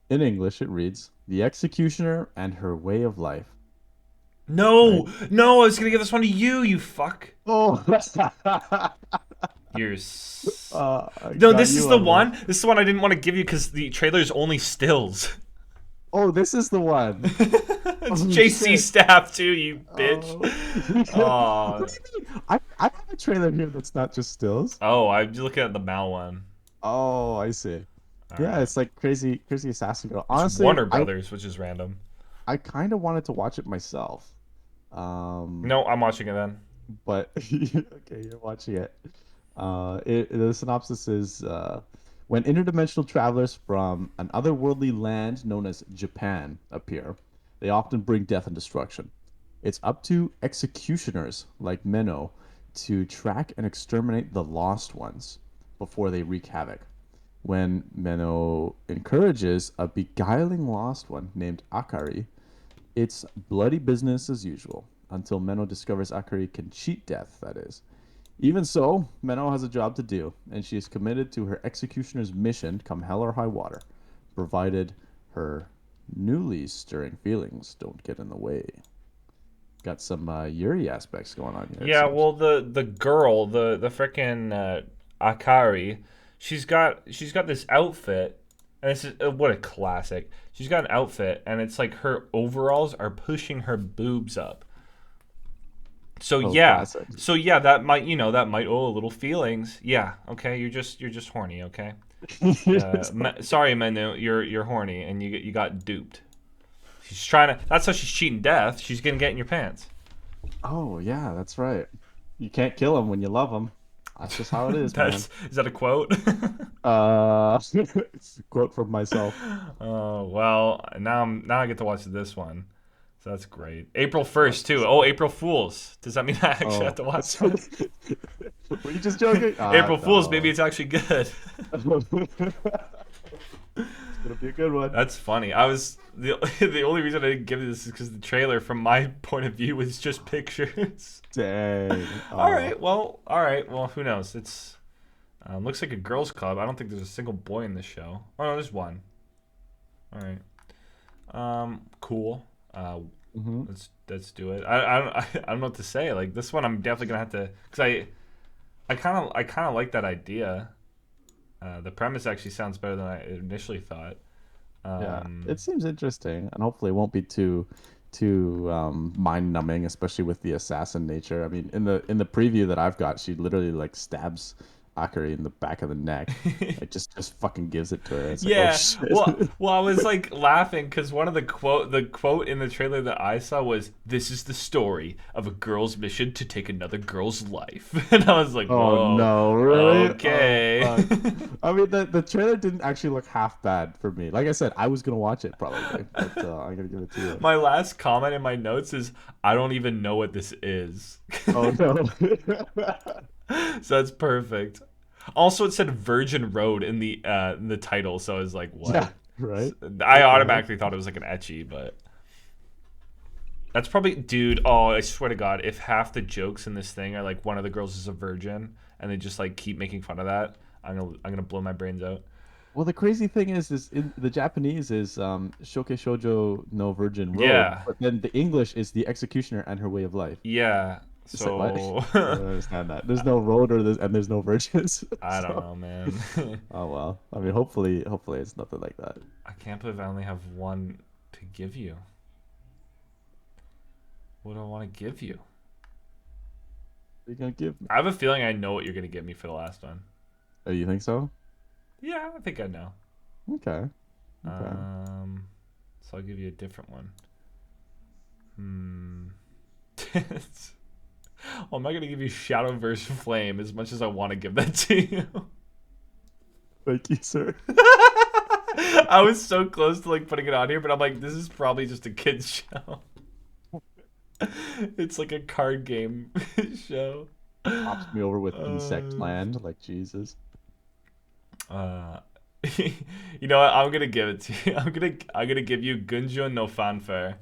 in English, it reads "The Executioner and Her Way of Life." Right? No, no, I was gonna give this one to you, you fuck. Oh, You're. I No, got this is you the on one. one. This is the one I didn't want to give you because the trailer is only stills. Oh, this is the one. It's Oh JC shit. Staff too, you bitch. Oh. Oh, What do you mean? I have a trailer here that's not just stills. oh, I'm looking at the Mal one. Oh, I see. All Yeah, right, it's like crazy assassin girl. it's Honestly, Warner Brothers, which is random. I kind of wanted to watch it myself. Um, No, I'm watching it then. but okay, you're watching it. The synopsis is when interdimensional travelers from an otherworldly land known as Japan appear, they often bring death and destruction. It's up to executioners like Menno to track and exterminate the lost ones before they wreak havoc. When Menno encourages a beguiling lost one named Akari, it's bloody business as usual until Menno discovers Akari can cheat death, that is. Even so, Menno has a job to do, and she is committed to her executioner's mission come hell or high water, provided her newly stirring feelings don't get in the way. Got some Yuri aspects going on here, it Yeah, seems. well, the girl, the frickin' Akari, she's got this outfit, and this is what a classic. She's got an outfit, and it's like her overalls are pushing her boobs up. Oh, classic. So yeah, that might that might owe a little feelings. Yeah, okay, you're just horny, okay. Sorry, Menu, you're horny, and you got duped. She's trying to. That's how she's cheating death. She's gonna get in your pants. Oh, yeah, that's right. You can't kill them when you love them. That's just how it is, man. Is that a quote? It's a quote from myself. Oh well, now I get to watch this one, so that's great. April Watch 1st too. this. Oh, April Fools. Does that mean I actually have Oh, to watch it? were you just joking? April Fools. Maybe No. it's actually good. gonna be a good one. That's funny. I was the only reason I didn't give you this is because the trailer, from my point of view, was just pictures. Dang. All Oh. right. Well. All right. Well, who knows? It's looks like a girls' club. I don't think there's a single boy in this show. Oh no, there's one. All right. Cool. Hmm. Let's do it. I don't I don't know what to say. Like this one, I'm definitely gonna have to, because I kind of like that idea. The premise actually sounds better than I initially thought. Yeah, Um, it seems interesting, and hopefully it won't be too mind numbing, especially with the assassin nature. I mean, in the preview that I've got, she literally like stabs Akari in the back of the neck, like just fucking gives it to her. It's like, oh Yeah, shit. well, I was like laughing because one of the quote in the trailer that I saw was, "This is the story of a girl's mission to take another girl's life," and I was like, Oh "Whoa, no, really? Oh okay." fuck. I mean, the trailer didn't actually look half bad for me. Like I said, I was gonna watch it probably, but I'm gonna give it to you. My last comment in my notes is, "I don't even know what this is," Oh no. so that's perfect. Also, it said Virgin Road in the title, so I was like, Yeah, "What?" right. I What the heck? automatically thought it was like an etchy, but that's probably, dude. Oh, I swear to God, if half the jokes in this thing are like one of the girls is a virgin, and they just like keep making fun of that, I'm gonna blow my brains out. Well, the crazy thing is in the Japanese is Shoke Shoujo no Virgin Road, Yeah, but then the English is the executioner and her way of life. yeah. It's like what? So I don't understand that. There's no road and there's no virgins. I don't So, know, man. oh well. I mean, hopefully it's nothing like that. I can't believe I only have one to give you. What do I want to give you? What are you gonna give me? I have a feeling I know what you're gonna give me for the last one. Oh, you think so? Yeah, I think I know. Okay. Okay. Um, so I'll give you a different one. Hmm. Well, I'm not gonna give you Shadow vs. Flame as much as I want to give that to you. Thank you, sir. I was so close to like putting it on here, but I'm like, this is probably just a kids show. It's like a card game show. Pops me over with Insect Uh, Land, like Jesus. uh, you know what? I'm gonna give it to you. I'm gonna give you Gunjo no Fanfare.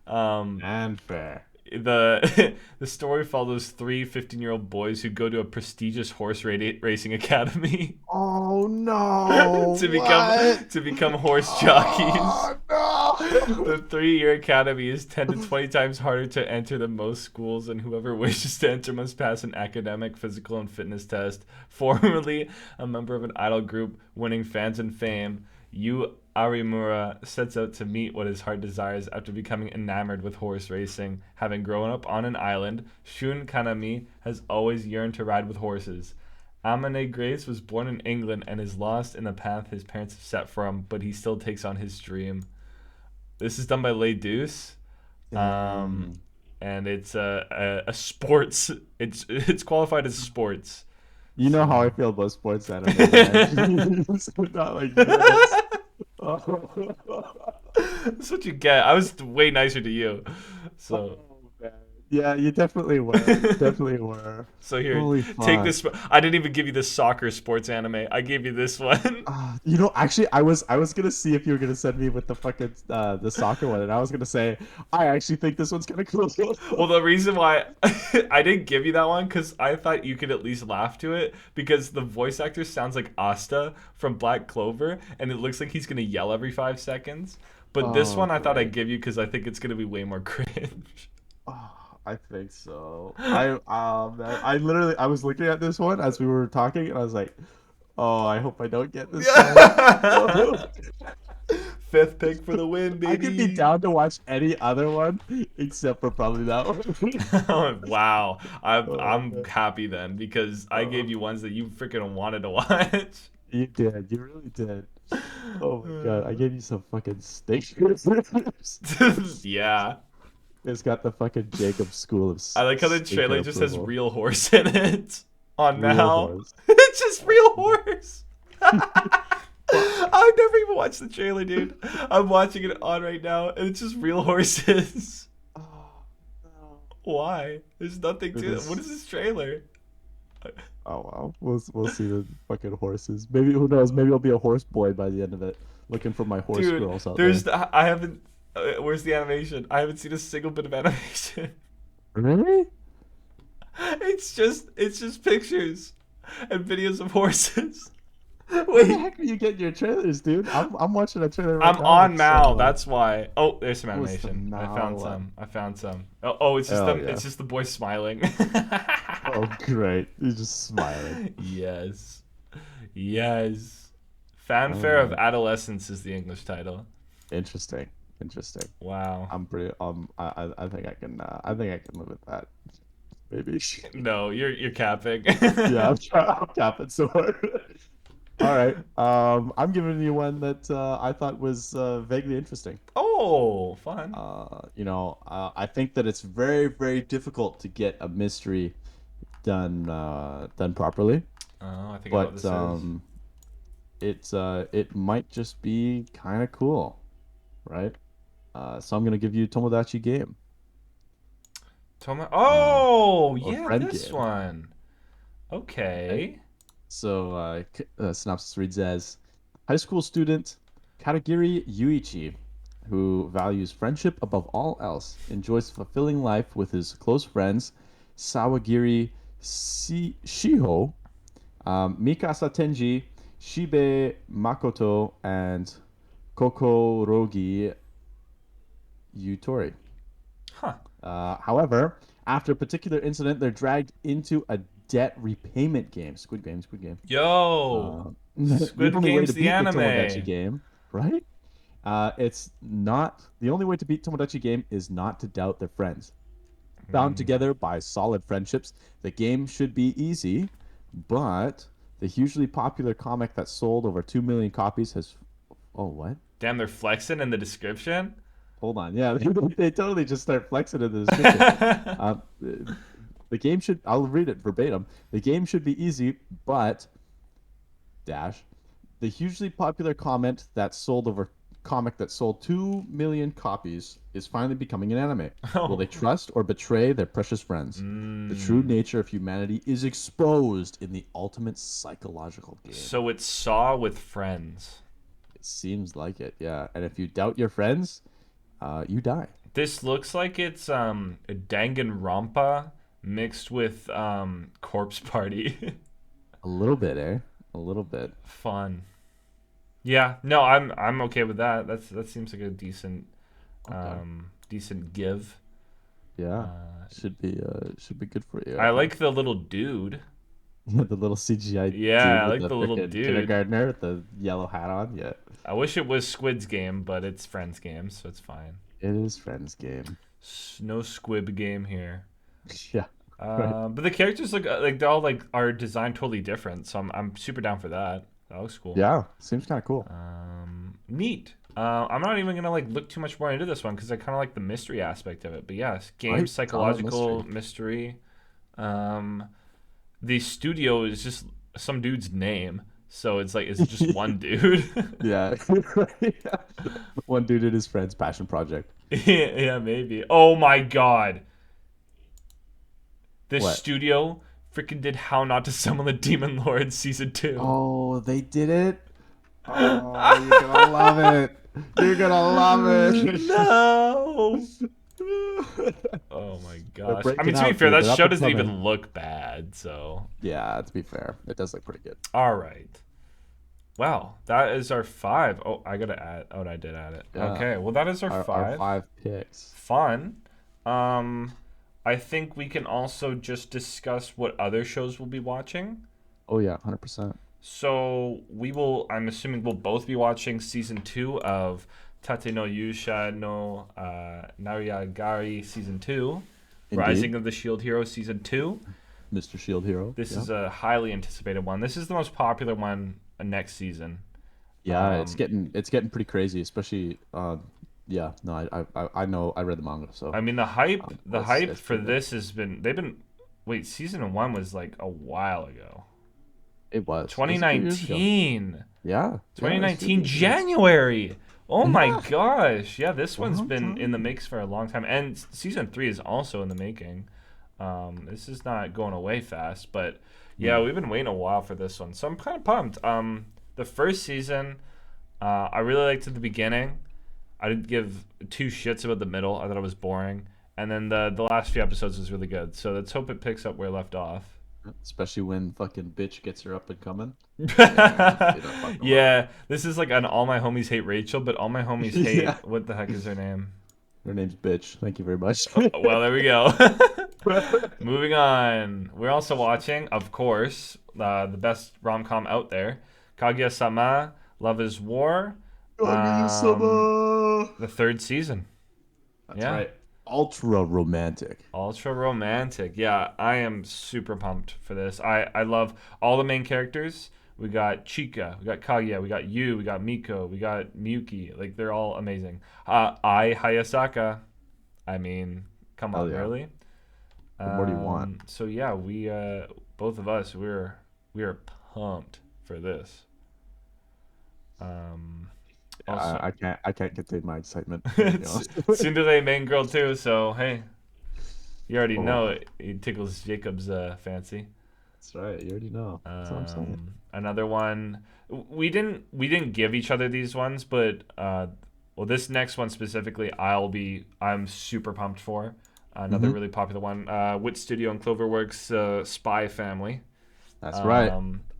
Um, And fair. the story follows three 15-year-old boys who go to a prestigious horse racing academy Oh no! to become What? to become horse jockeys. Oh no! The 3-year academy is 10 to 20 times harder to enter than most schools, and whoever wishes to enter must pass an academic, physical, and fitness test. Formerly a member of an idol group winning fans and fame, Yu Arimura sets out to meet what his heart desires after becoming enamored with horse racing. Having grown up on an island, Shun Kanami has always yearned to ride with horses. Amane Grace was born in England and is lost in the path his parents have set for him, but he still takes on his dream. This is done by Lay Deuce, um, Dang. and it's a sports. It's qualified as sports. You know how I So feel about sports anime, man. Jeez, not like this. that's what you get. I was way nicer to you. So Oh, man. Yeah, you definitely were. You definitely were. so here, Holy take fuck. this. I didn't even give you the soccer sports anime. I gave you this one. Actually, I was gonna see if you were gonna send me with the fucking the soccer one, and I was gonna say I actually think this one's kind of cool. Well, the reason why I didn't give you that one because I thought you could at least laugh to it because the voice actor sounds like Asta from Black Clover, and it looks like he's gonna yell every 5 seconds. But this Oh, one I thought I'd great. give you because I think it's gonna be way more cringe. Oh, I think so. Man, I was looking at this one as we were talking, and I was like, oh, I hope I don't get this one. Fifth pick for the win, I could be baby. down to watch any other one except for probably that one. Wow, I'm Oh I'm man. happy then because I gave Oh, you ones that you freaking wanted to watch. you did. You really did. Oh my god, I gave you some fucking steak. Yeah. It's got the fucking Jacob School of I like how the Stinker trailer just has approval. real horse in it. On Real now. horse. It's just real horse. I've never even watched the trailer, dude. I'm watching it on right now, and it's just real horses. Oh no. Why? There's nothing It to it. What is. is this trailer? Oh wow. We'll see the fucking horses. Maybe who knows? Maybe I'll be a horse boy by the end of it. looking for my horse Dude, girls out there's there. I haven't. Where's the animation? I haven't seen a single bit of animation. Really? It's just pictures and videos of horses. Where the Wait, heck are you getting your trailers, dude? I'm watching a trailer right I'm now. on It's Mal. That's why. Oh, there's some oh, it's the animation. I found Mal one. some. I found some. Oh, it's just Hell them. yeah. It's just the boy smiling. Oh, great. He's just smiling. Yes, yes. All Fanfare of right. Adolescence is the English title. Interesting. Interesting. Wow. I'm pretty I think I think I can live with that. Maybe. No, you're capping. Yeah, I'm tapping so hard. All right. I'm giving you one that I thought was vaguely interesting. Oh, fun. I think that it's very, very difficult to get a mystery done properly, Oh, I think I know what but this is. it might just be kind of cool, right? So I'm gonna give you Tomodachi Game, uh, Oh, or yeah, Friend this Game. one. Right? Okay. So synopsis reads as high school student Katagiri Yuichi, who values friendship above all else, enjoys fulfilling life with his close friends Sawagiri Shiho, Mikasa Tenji, Shibe Makoto, and Kokorogi Yutori. Huh. However, after a particular incident, they're dragged into a debt repayment game. Squid Game, Squid Game. Yo, The Squid only way Game's to the beat the Tomodachi anime. game, right? It's not the only way to beat Tomodachi game is not to doubt their friends. Bound Hmm. together by solid friendships, the game should be easy, but the hugely popular comic that sold over 2 million copies has. Oh, what? Damn, they're flexing in the description. Hold on. Yeah, they totally just start flexing in the description. The game should. I'll read it verbatim. The game should be easy, but dash the hugely popular comic that sold 2 million copies is finally becoming an anime. Will Oh. they trust or betray their precious friends? The true Mm. nature of humanity is exposed in the ultimate psychological game. So it's Saw with friends. It seems like it, yeah. And if you doubt your friends, you die. This looks like it's Danganronpa mixed with Corpse Party. A little bit, eh? A little bit. Fun. Yeah, no, I'm okay with that. That seems like a Okay. decent give. Yeah. Uh, Should be good for you, I I think. like the little dude. The little CGI dude Yeah, I with like the the little freaking dude. kindergartner with the yellow hat on. Yeah. I wish it was Squid's game, but it's Friend's game, so it's fine. It is Friends game. No Squib game here. Yeah. Right. But the characters look like they all like are designed totally different, so I'm super down for that. That looks cool. Yeah. Seems kind of cool. Neat. I'm not even gonna like look too much more into this one because I kind of like the mystery aspect of it. But yes, game Right. Solid psychological mystery. mystery. Um, the studio is just some dude's name, so it's like it's just one dude. Yeah. Yeah. One dude and his friend's passion project. Yeah, maybe. Oh my god, this What? studio freaking did How Not to Summon the Demon Lord season two. Oh, they did it. Oh, you're gonna love it. You're gonna love it. No. Oh my They're gosh. I mean, breaking to be out, fair, dude. that They're up show and doesn't coming. even look bad. So, Yeah, to be fair, it does look pretty good. all right. Wow, that is our five. Oh, I gotta add. Oh, I did add it. Yeah. Okay, well, that is our Our five. 5 picks. Fun. Um, I think we can also just discuss what other shows we'll be watching. Oh yeah, 100%. So we will. I'm assuming we'll both be watching season two of Tate no Yusha no Nariagari season two, Rising Indeed, of the Shield Hero season two. Mr. Shield Hero. This Yeah. is a highly anticipated one. This is the most popular one next season. Yeah, Um, it's getting pretty crazy, especially yeah, no, I know I read the manga, so I mean the hype it's for pretty good. this has been they've been wait season one was like a while ago. It was a few years ago. 2019. Yeah, yeah, it should 2019 be. January. Oh my Yeah, gosh. Yeah, this one's long been in the time. mix for a long time. And season 3 is also in the making. This is not going away fast, but yeah, No. we've been waiting a while for this one. So I'm kind of pumped. The first season I really liked at the beginning. I didn't give two shits about the middle. I thought it was boring. And then the last few episodes was really good. So let's hope it picks up where it left off. Especially when fucking bitch gets her up and coming. Man, dude, I fucking love it. Yeah, this is like an all my homies hate Rachel, but all my homies Yeah. hate what the heck is her name? Her name's bitch. Thank you very much. Well, there we go. Moving on. We're also watching, of course, the best rom com out there, Kaguya-sama, Love Is War, um, Kaguya-sama! the third season. That's Yeah. right. Ultra romantic. Ultra romantic. Yeah, I am super pumped for this. I love all the main characters. We got Chika, we got Kaguya, we got Yu, we got Miko, we got Miyuki. Like they're all amazing. I Hayasaka. I mean, come Hell on, yeah. really? What more do you want? So yeah, we both of us we're pumped for this. Um, also, I can't contain my excitement. To be it's honest. Tsundere main girl too. So hey, you already Oh, know it tickles Jacob's fancy. that's right. You already know. That's what I'm saying. Another one. We didn't give each other these ones, but well, this next one specifically, I'm super pumped for. Another Hmm. really popular one, Wit Studio and Cloverworks, Spy Family. That's right.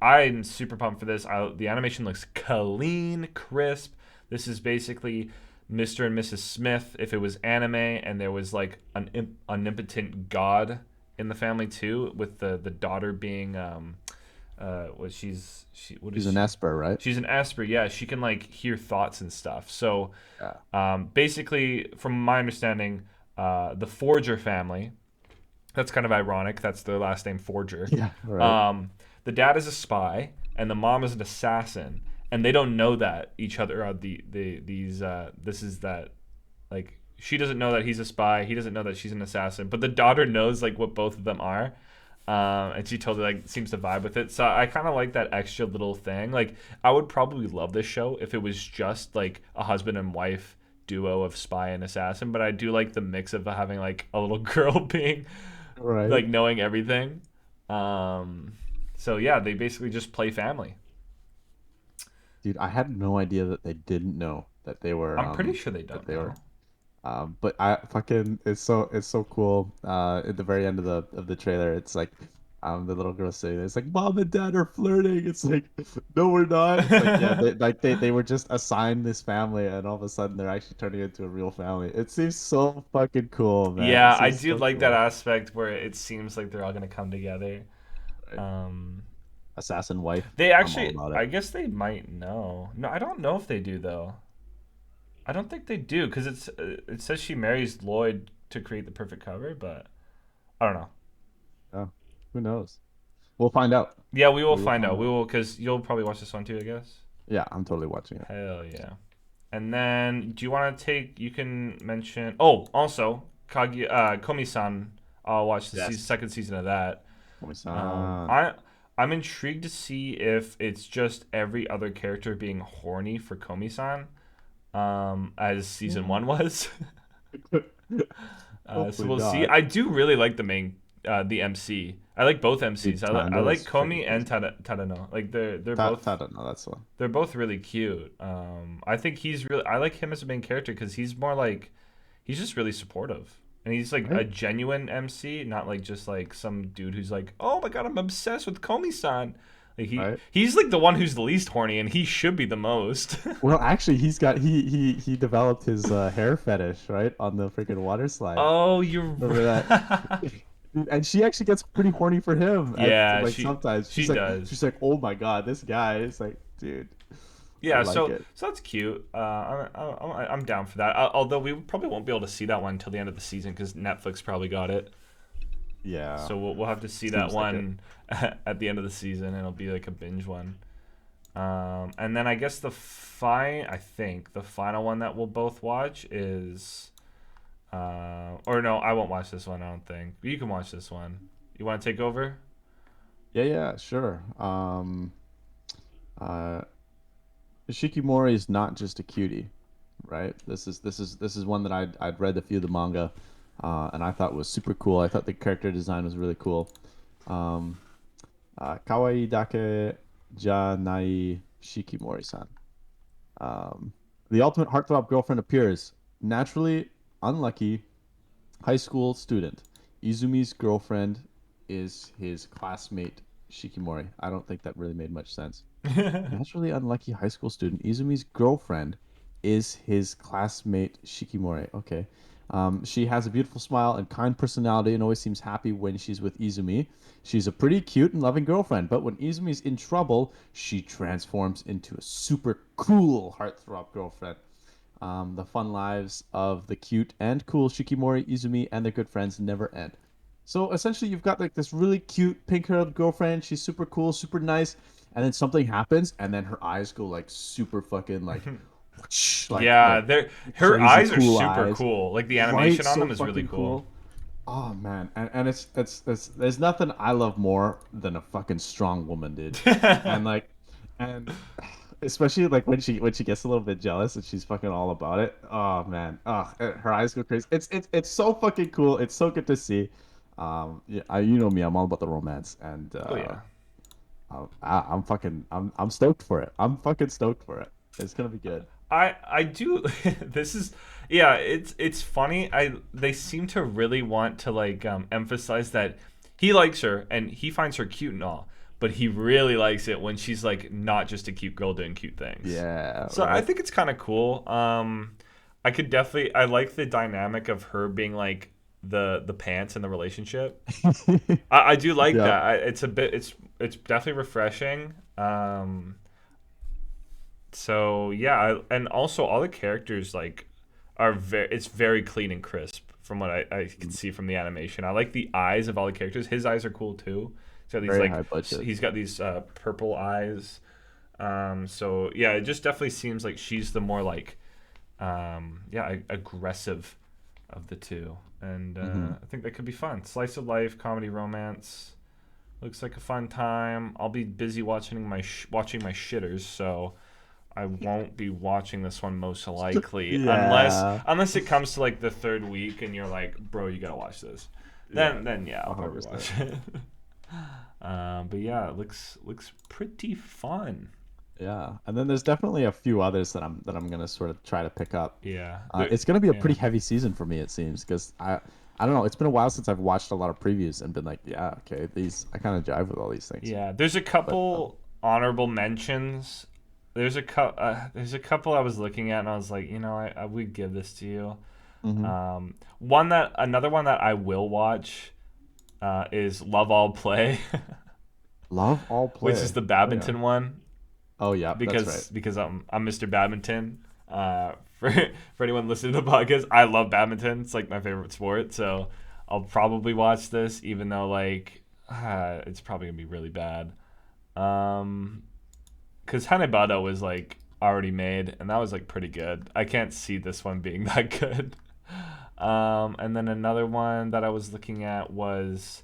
I'm super pumped for this. The animation looks clean, crisp. This is basically Mr. and Mrs. Smith if it was anime and there was like an omnipotent god in the family too, with the daughter being what what is She's an she? Esper, right? She's an Esper. Yeah, she can like hear thoughts and stuff. So Yeah. basically, from my understanding, the Forger family. That's kind of ironic. That's their last name, Forger. Yeah. Right. The dad is a spy, and the mom is an assassin, and they don't know that each other are these. This is that like she doesn't know that he's a spy. He doesn't know that she's an assassin, but the daughter knows like what both of them are. And she totally like seems to vibe with it. So I kind of like that extra little thing. Like I would probably love this show if it was just like a husband and wife duo of spy and assassin. But I do like the mix of having like a little girl being Right. like knowing everything. Um, so yeah, they basically just play family. Dude, I had no idea that they didn't know that they were I'm pretty sure they that don't they were know. but I fucking it's so cool. At the very end of the trailer, it's like the little girl saying it's like mom and dad are flirting. It's like no, we're not. It's like yeah, they were just assigned this family, and all of a sudden they're actually turning into a real family. It seems so fucking cool, man. It Yeah, I seems do so like that cool. aspect where it seems like they're all gonna come together. Right? Um, Assassin wife. they I'm all actually, about it. I guess they might know. No, I don't know if they do though. I don't think they do because it says she marries Lloyd to create the perfect cover, but I don't know. Yeah. Who knows? We'll find out. Yeah, we will We will find find out. We out. will because you'll probably watch this one too, I guess. Yeah, I'm totally watching it. Hell yeah. And then, do you want to take? You can mention. Oh, also, Komi-san. I'll watch the Yes. second season of that. Komi-san. I'm intrigued to see if it's just every other character being horny for Komi-san, as season one was. So Hopefully we'll see. not. I do really like the MC. I like both Dude, MCs. I Tando like is freaking Komi and amazing. Tadano. Like No, that's the one. they're both really cute. I think he's really. I like him as a main character because he's more like, he's just really supportive, and he's like a Right? genuine MC, not like just like some dude who's like, oh my god, I'm obsessed with Komi-san. Like Right? he's like the one who's the least horny, and he should be the most. Well, actually, he developed his hair fetish, right, on the freaking water slide. Oh, you're Remember that? right. And she actually gets pretty horny for him at Yeah, like sometimes. she She's does. like, oh my god, this guy is like, dude, I Yeah, like it. so that's cute. I'm down for that. Although we probably won't be able to see that one until the end of the season because Netflix probably got it. Yeah, So we'll have to see that seems like it. one at the end of the season, and it'll be like a binge one. And then I guess I think the final one that we'll both watch is, or no, I won't watch this one. I don't think you can watch this one. You want to take over? Yeah, yeah, sure. Uh, Shikimori is not just a cutie, right? This is one that I'd read a few of the manga, and I thought was super cool. I thought the character design was really cool. Um, Kawaii dake ja nai Shikimori-san. Um, the ultimate heartthrob girlfriend appears. Naturally unlucky high school student. Izumi's girlfriend is his classmate Shikimori. I don't think that really made much sense. Naturally unlucky high school student. Izumi's girlfriend is his classmate Shikimori. Okay. She has a beautiful smile and kind personality and always seems happy when she's with Izumi. She's a pretty cute and loving girlfriend, but when Izumi's in trouble, she transforms into a super cool heartthrob girlfriend. The fun lives of the cute and cool Shikimori, Izumi, and their good friends never end. So essentially, you've got like this really cute pink-haired girlfriend. She's super cool, super nice, and then something happens, and then her eyes go like super fucking like, whoosh, Yeah, like they're her crazy eyes are cool super eyes. cool. Like the Right, animation on so them is really fucking cool. cool. Oh man, and it's there's nothing I love more than a fucking strong woman, dude. And like, and especially like when she gets a little bit jealous and she's fucking all about it. Oh man, oh her eyes go crazy. It's so fucking cool. It's so good to see. Yeah, you know me, I'm all about the romance, and Oh yeah. I'm fucking I'm stoked for it. I'm fucking stoked for it. It's gonna be good. I do this is yeah, it's funny. They seem to really want to like emphasize that he likes her and he finds her cute and all, but he really likes it when she's like not just a cute girl doing cute things. Yeah, So I right. think it's kind of cool. I could definitely I like the dynamic of her being like the pants in the relationship. I do like Yep. that. It's a bit it's definitely refreshing. So yeah, and also all the characters like are very it's very clean and crisp from what I can see from the animation. I like the eyes of all the characters. His eyes are cool too. So these Very like high budget. he's got these purple eyes. So yeah, it just definitely seems like she's the more like yeah aggressive of the two, and Hmm. I think that could be fun. Slice of life, comedy, romance. Looks like a fun time. I'll be busy watching my shitters, so I won't be watching this one most likely Yeah. unless it comes to like the third week and you're like, bro, you gotta watch this. Yeah. Then yeah, I'll probably 100%. watch it. But yeah, it looks pretty fun. Yeah. And then there's definitely a few others that I'm gonna sort of try to pick up. Yeah, It's gonna be a yeah, pretty heavy season for me, it seems, because I don't know. It's been a while since I've watched a lot of previews and been like, yeah, okay, these I kind of jive with all these things. yeah. There's a But couple honorable mentions. There's a couple I was looking at and I was like, I would give this to you. mhm. Another one that I will watch is Love All Play, Love all which is play. the Oh yeah. badminton one Oh yeah, that's right. because I'm Mr. Badminton. For for anyone listening to the podcast, I love badminton. It's like my favorite sport. So I'll probably watch this, even though like it's probably gonna be really bad. Um, because Hanebado was like already made, and that was like pretty good. I can't see this one being that good. And then another one that I was looking at was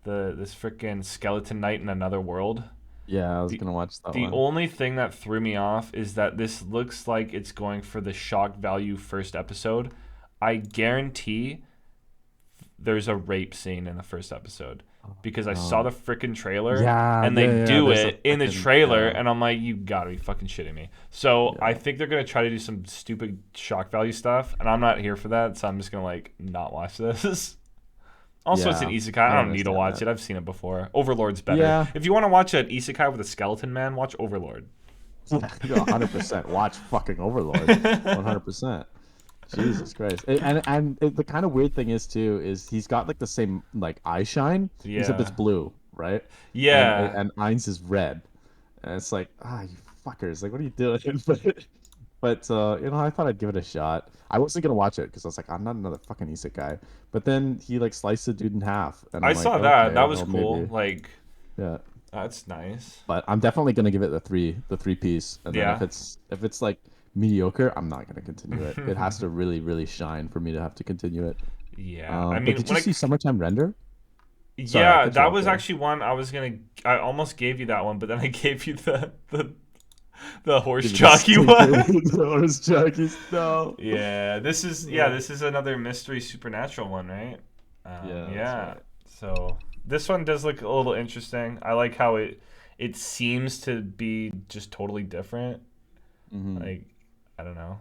this freaking Skeleton Knight in Another World. Yeah, I was The gonna watch that the one. only thing that threw me off is that this looks like it's going for the shock value first episode. I guarantee there's a rape scene in the first episode Oh, because I saw the no. freaking trailer Yeah, and they yeah, yeah. do There's a it in the freaking trailer yeah, and I'm like, you gotta be fucking shitting me. So I yeah, think they're gonna try to do some stupid shock value stuff and I'm not here for that, so I'm just gonna like not watch this. Also, it's an yeah. isekai. I I don't need to understand watch that. it. I've seen it before. Overlord's better. Yeah, If you want to watch an isekai with a skeleton man, watch Overlord. yeah, 100%. Watch fucking Overlord. 100%. Jesus Christ. The kind of weird thing is too is he's got like the same like eye shine except it's Yeah. blue, right? And Yeah. and Ainz is red. And it's like, you fuckers, like what are you doing? But I thought I'd give it a shot. I wasn't gonna watch it because I was like, I'm not another fucking isekai. But then he like sliced the dude in half, and I I'm like, saw that. okay, That was well cool. maybe, Like, yeah. that's nice. But I'm definitely gonna give it the three piece, and then if Yeah. it's like mediocre, I'm not gonna continue it. It has to really really shine for me to have to continue it. Yeah. I But mean, did you see Summertime Render? Sorry, I yeah, cut you that off was there. actually one I was gonna. I almost gave you that one, but then I gave you the horse Give me the jockey stinker one. with the horse jockeys. No. Yeah, Uh, this is another mystery supernatural one, right? yeah, that's Yeah. right. So this one does look a little interesting. I like how it seems to be just totally different. Hmm. Like, I don't know.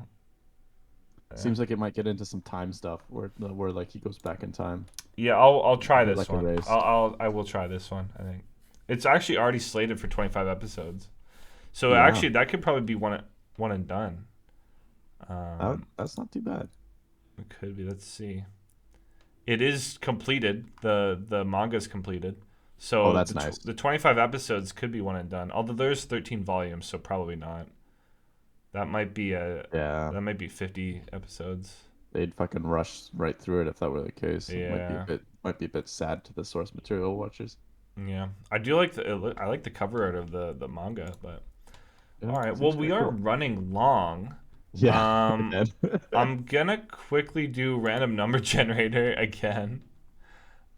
Eh. Seems like it might get into some time stuff where like he goes back in time, Yeah, I'll try get this like one. erased. I will try this one. I think it's actually already slated for 25 episodes. So Yeah, actually, that could probably be one and done. that's not too bad. It could be. Let's see. It is completed. The manga's completed. Oh, So that's nice. the 25 episodes could be one and done. Although there's 13 volumes, so probably not. That might be a Yeah, that might be 50 episodes. they'd fucking rush right through it if that were the case. It Yeah. might be a bit sad to the source material watchers. Yeah. I do like I like the cover art of the manga, but Yeah, all right. Well, seems we kind of are cool. running long. Yeah, Um again. I'm gonna quickly do random number generator again.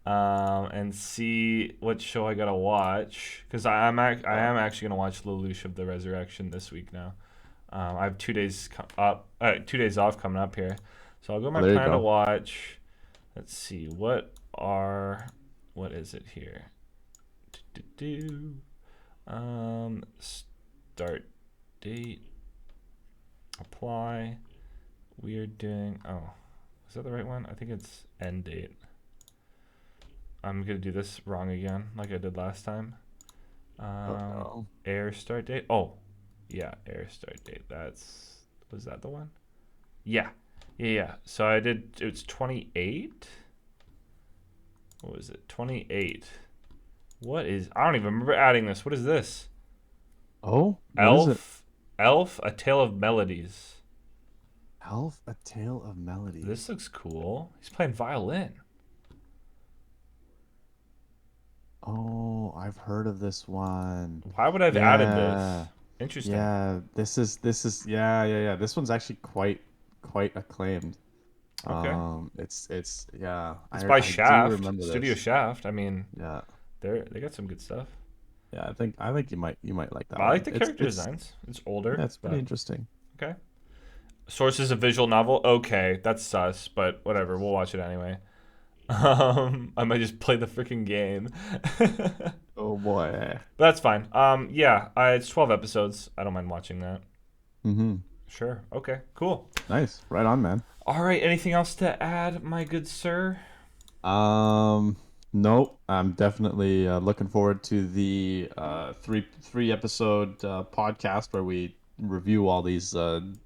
And see what show I gotta watch because I Yeah. am actually gonna watch Lelouch of the Resurrection this week now. I have 2 days 2 days off coming up here, so I'll go Oh, my there you plan to go. watch. Let's see what is it here? Do start date, apply. We are doing. Oh, is that the right one? I think it's end date. I'm gonna do this wrong again, like I did last time. Oh no. Air start date. Oh, yeah, air start date. Was that the one? Yeah, yeah. So I did. It's 28. What was it? 28. What is? I don't even remember adding this. What is this? Oh, what is it? Elf, Elf, A Tale of Melodies. Elf, A Tale of This Melodies. looks cool. He's playing violin. Oh, I've heard of this one. Why would I have added Yeah. this? Interesting. Yeah, this is yeah. This one's actually quite acclaimed. Okay. It's yeah. It's by I do Shaft, remember Studio this. Shaft. I mean, Yeah. they got some good stuff. Yeah, I think you might like that I like one. the character designs. It's Yeah, older, it's pretty but interesting. okay. Source is a visual novel. Okay, that's sus, but whatever. We'll watch it anyway. I might just play the freaking game. But Oh boy. that's fine. Yeah, it's 12 episodes. I don't mind watching that. Mm-hmm. Sure. Okay. Cool. Nice. Right on, man. All right. Anything else to add, my good sir? Um, nope. I'm definitely looking forward to the three episode podcast where we review all these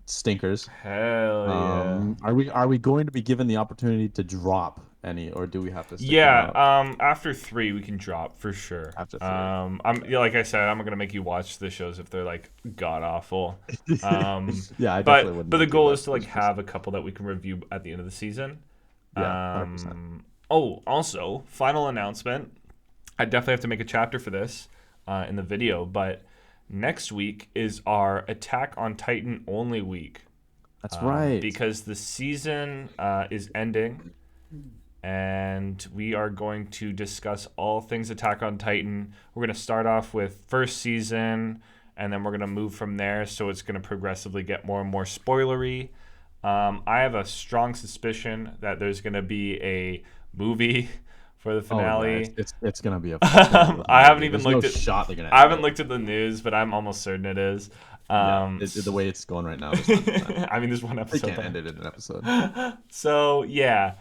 stinkers. Hell yeah. Are we going to be given the opportunity to drop any, or do we have to stick them Yeah, out after 3 we can drop for sure. after three? I'm Okay. yeah, like I said, I'm gonna make you watch the shows if they're like god awful. Yeah, I definitely But wouldn't the want to, goal but is to like it's just have a couple that we can review at the end of the season. yeah, 100%. Oh, also, final announcement. I definitely have to make a chapter for this in the video, but next week is our Attack on Titan only week That's right. because the season is ending and we are going to discuss all things Attack on Titan. We're going to start off with first season, and then we're going to move from there. So it's going to progressively get more and more spoilery. I have a strong suspicion that there's going to be a movie for the Oh yeah, finale. it's gonna be a fucking I haven't movie. even There's no looked at shot they're gonna I end haven't it. looked at the news, but I'm almost certain it is. Yeah, the S- way it's going right now, there's not enough time. I mean, there's one They episode can't end it left. in an episode. So yeah,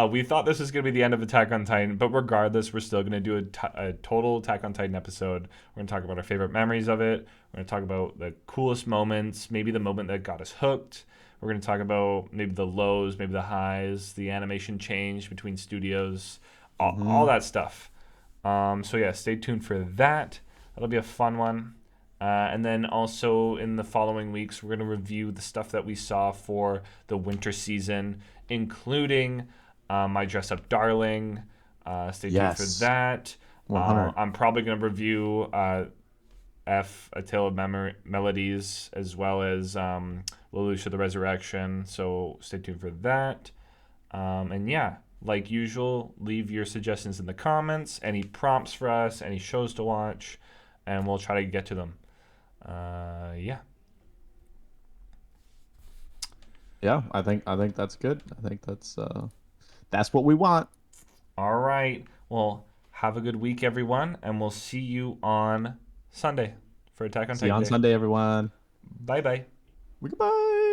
we thought this was gonna be the end of Attack on Titan, but regardless, we're still gonna do a total Attack on Titan episode. We're gonna talk about our favorite memories of it. We're gonna talk about the coolest moments, maybe the moment that got us hooked. We're gonna talk about maybe the lows, maybe the highs, the animation change between studios, all Hmm. that stuff. So yeah, stay tuned for that. That'll be a fun one. And then also in the following weeks, we're going to review the stuff that we saw for the winter season, including My Dress Up Darling. Stay tuned for Yes, that. 100. I'm probably going to review A Tale of Melodies as well as Lelouch of the Resurrection. So stay tuned for that. And yeah, like usual, leave your suggestions in the comments, any prompts for us, any shows to watch, and we'll try to get to them. Yeah. Yeah, I think that's good. I think that's what we want. All right. Well, have a good week, everyone, and we'll see you on Sunday for Attack on See you Titan on Day. Sunday, everyone. Bye bye. Goodbye.